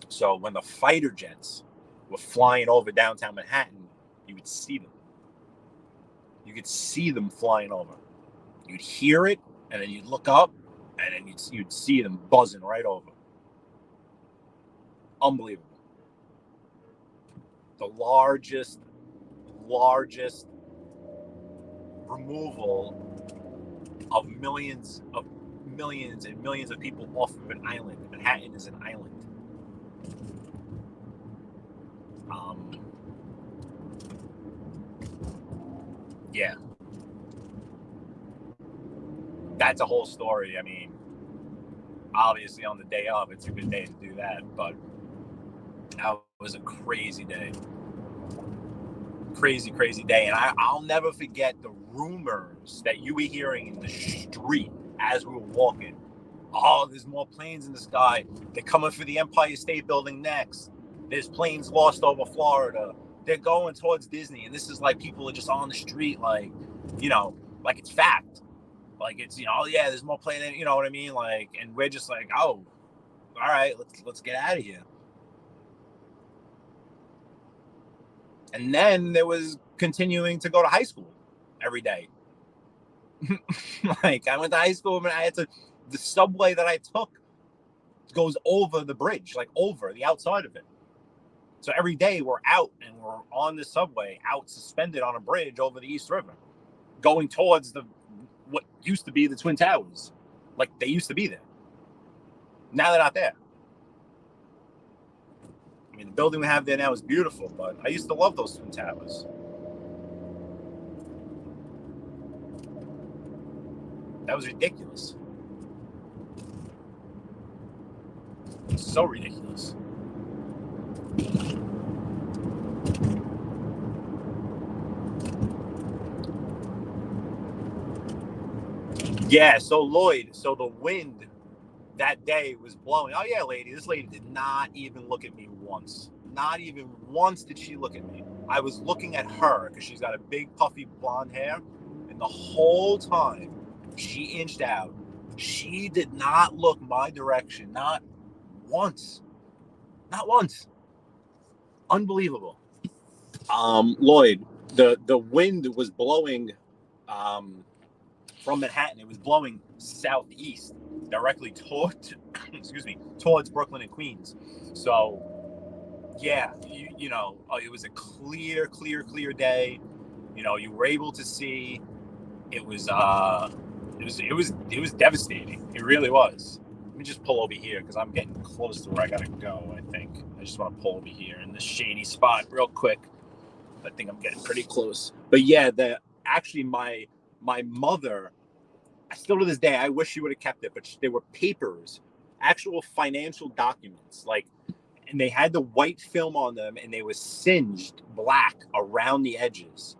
[SPEAKER 3] So when the fighter jets were flying over downtown Manhattan, you would see them. You could see them flying over. You'd hear it, and then you'd look up, and then you'd see them buzzing right over. Unbelievable. The largest removal of millions and millions of people off of an island. Manhattan is an island. yeah, that's a whole story. I mean, obviously on the day of, it's a good day to do that, but that was a crazy day. Crazy day. And I'll never forget the rumors that you were hearing in the street as we were walking. Oh, there's more planes in the sky. They're coming for the Empire State Building next. There's planes lost over Florida. They're going towards Disney. And this is like people are just on the street, like, you know, like it's fact. Like it's, you know, oh yeah, there's more planes, you know what I mean? Like, and we're just like, oh, all right, let's get out of here. And then there was continuing to go to high school every day. Like I went to high school and I had to, the subway that I took goes over the bridge, like over the outside of it. So every day we're out and we're on the subway, out suspended on a bridge over the East River, going towards what used to be the Twin Towers. Like they used to be there. Now they're not there. I mean, the building we have there now is beautiful, but I used to love those Twin Towers. That was ridiculous. So ridiculous. Yeah, so Lloyd, so the wind that day was blowing. Oh yeah, lady, this lady did not even look at me once. Not even once did she look at me. I was looking at her because she's got a big puffy blonde hair, and the whole time she inched out. She did not look my direction, not once. Not once. Unbelievable. Lloyd, the wind was blowing from Manhattan. It was blowing southeast, directly towards Brooklyn and Queens. So yeah, you know, it was a clear day. You know, you were able to see. It was devastating. It really was. Let me just pull over here because I'm getting close to where I gotta go. I think I just want to pull over here in this shady spot real quick. I think I'm getting pretty close. But yeah, my mother, still to this day, I wish she would have kept it, but there were papers, actual financial documents, like, and they had the white film on them, and they were singed black around the edges.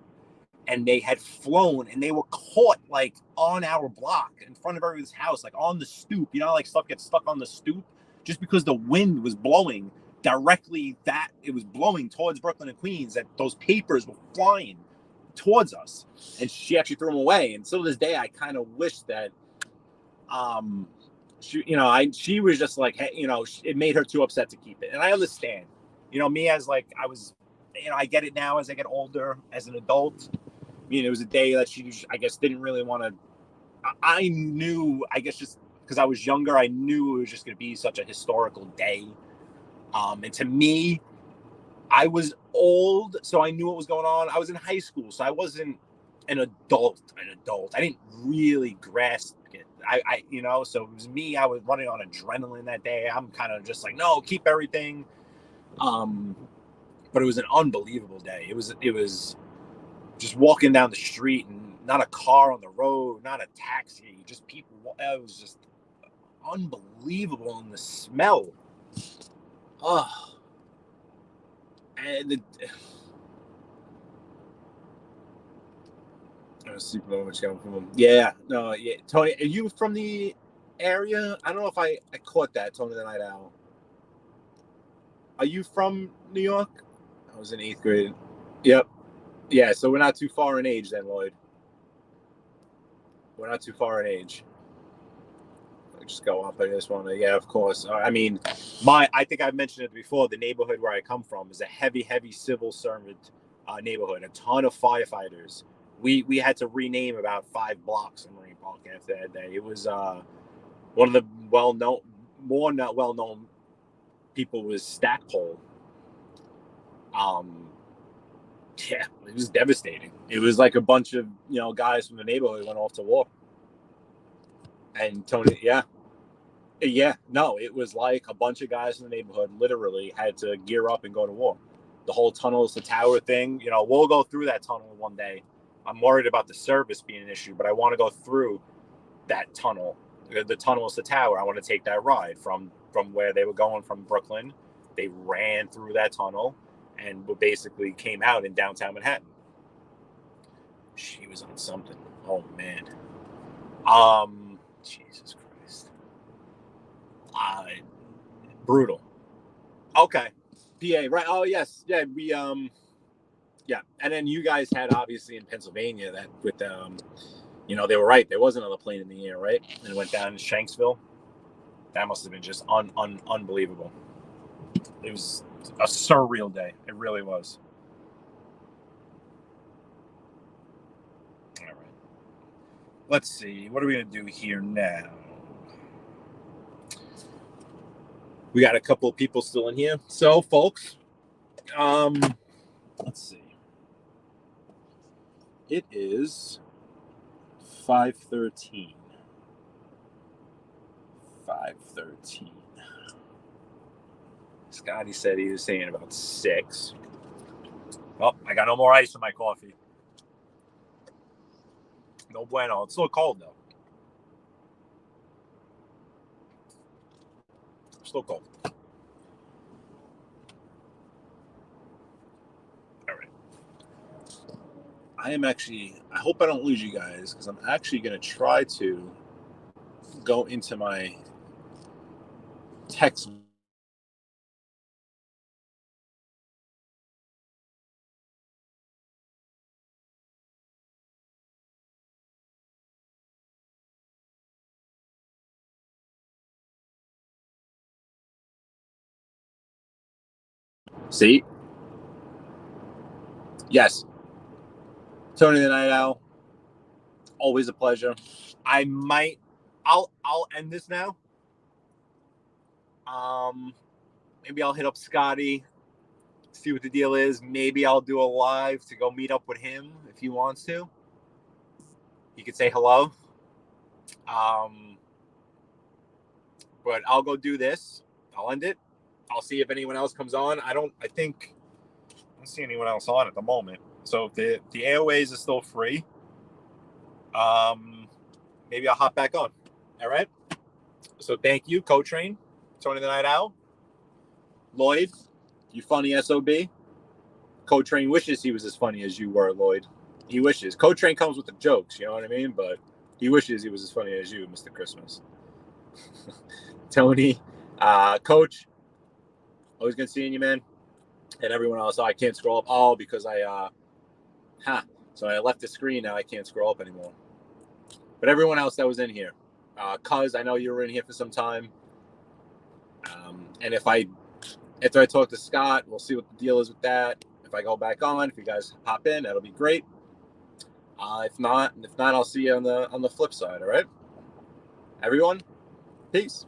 [SPEAKER 3] And they had flown, and they were caught like on our block in front of everybody's house, like on the stoop. You know, like stuff gets stuck on the stoop just because the wind was blowing directly. That it was blowing towards Brooklyn and Queens. That those papers were flying towards us, and she actually threw them away. And so to this day, I kind of wish that, she was just like, hey, you know, it made her too upset to keep it. And I understand, you know, me as like I was, you know, I get it now as I get older, as an adult. I mean, it was a day that she, I guess, didn't really want to. I knew, I guess, just because I was younger, I knew it was just going to be such a historical day. And to me, I was old, so I knew what was going on. I was in high school, so I wasn't an adult. I didn't really grasp it. You know, so it was me. I was running on adrenaline that day. I'm kind of just like, no, keep everything. But it was an unbelievable day. It was just walking down the street and not a car on the road, not a taxi, just people. It was just unbelievable. And the smell. Oh. And I was sleeping on what's coming from him. Yeah, no, yeah. Tony, are you from the area? I don't know if I caught that, Tony the Night Owl. Are you from New York? I was in 8th grade. Yep. Yeah, so we're not too far in age then, Lloyd. We're not too far in age. I just go up. I just want to, yeah, of course. I mean, I think I've mentioned it before. The neighborhood where I come from is a heavy civil servant neighborhood. A ton of firefighters. We had to rename about 5 blocks in Marine Park after that day. It was one of the more not well-known people was Stackpole. Yeah, it was devastating. It was like a bunch of, you know, guys from the neighborhood went off to war. And Tony, no, it was like a bunch of guys in the neighborhood literally had to gear up and go to war. The whole tunnels, the tower thing, you know, we'll go through that tunnel one day I'm worried about the service being an issue, but I want to go through that tunnel. The tunnel is the tower. I want to take that ride from where they were going from Brooklyn. They ran through that tunnel and basically came out in downtown Manhattan. She was on something. Oh man. Jesus Christ. Brutal. Okay. PA, right? Oh yes. Yeah, we yeah. And then you guys had obviously in Pennsylvania that with you know, they were right. There was another plane in the air, right? And it went down to Shanksville. That must have been just unbelievable. It was a surreal day. It really was. All right. Let's see. What are we going to do here now? We got a couple of people still in here. So, folks, let's see. It is 5:13. 5:13. Scotty said he was saying about 6. Well, I got no more ice in my coffee. No bueno. It's still cold, though. Still cold. All right. I hope I don't lose you guys, because I'm actually going to try to go into my text. See? Yes. Tony the Night Owl. Always a pleasure. I'll end this now. Maybe I'll hit up Scotty, see what the deal is. Maybe I'll do a live to go meet up with him if he wants to. He could say hello. But I'll go do this. I'll end it. I'll see if anyone else comes on. I don't see anyone else on at the moment. So if the airways are still free, maybe I'll hop back on. All right. So thank you, Co-Train, Tony the Night Owl, Lloyd, you funny SOB. Co-Train wishes he was as funny as you were, Lloyd. He wishes. Co-Train comes with the jokes, you know what I mean? But he wishes he was as funny as you, Mr. Christmas. Tony, Coach, always good seeing you, man. And everyone else, I can't scroll up. Oh, because so I left the screen, now I can't scroll up anymore. But everyone else that was in here, Cuz, I know you were in here for some time. And after I talk to Scott, we'll see what the deal is with that. If I go back on, if you guys hop in, that'll be great. If not, I'll see you on the flip side. All right, everyone, peace.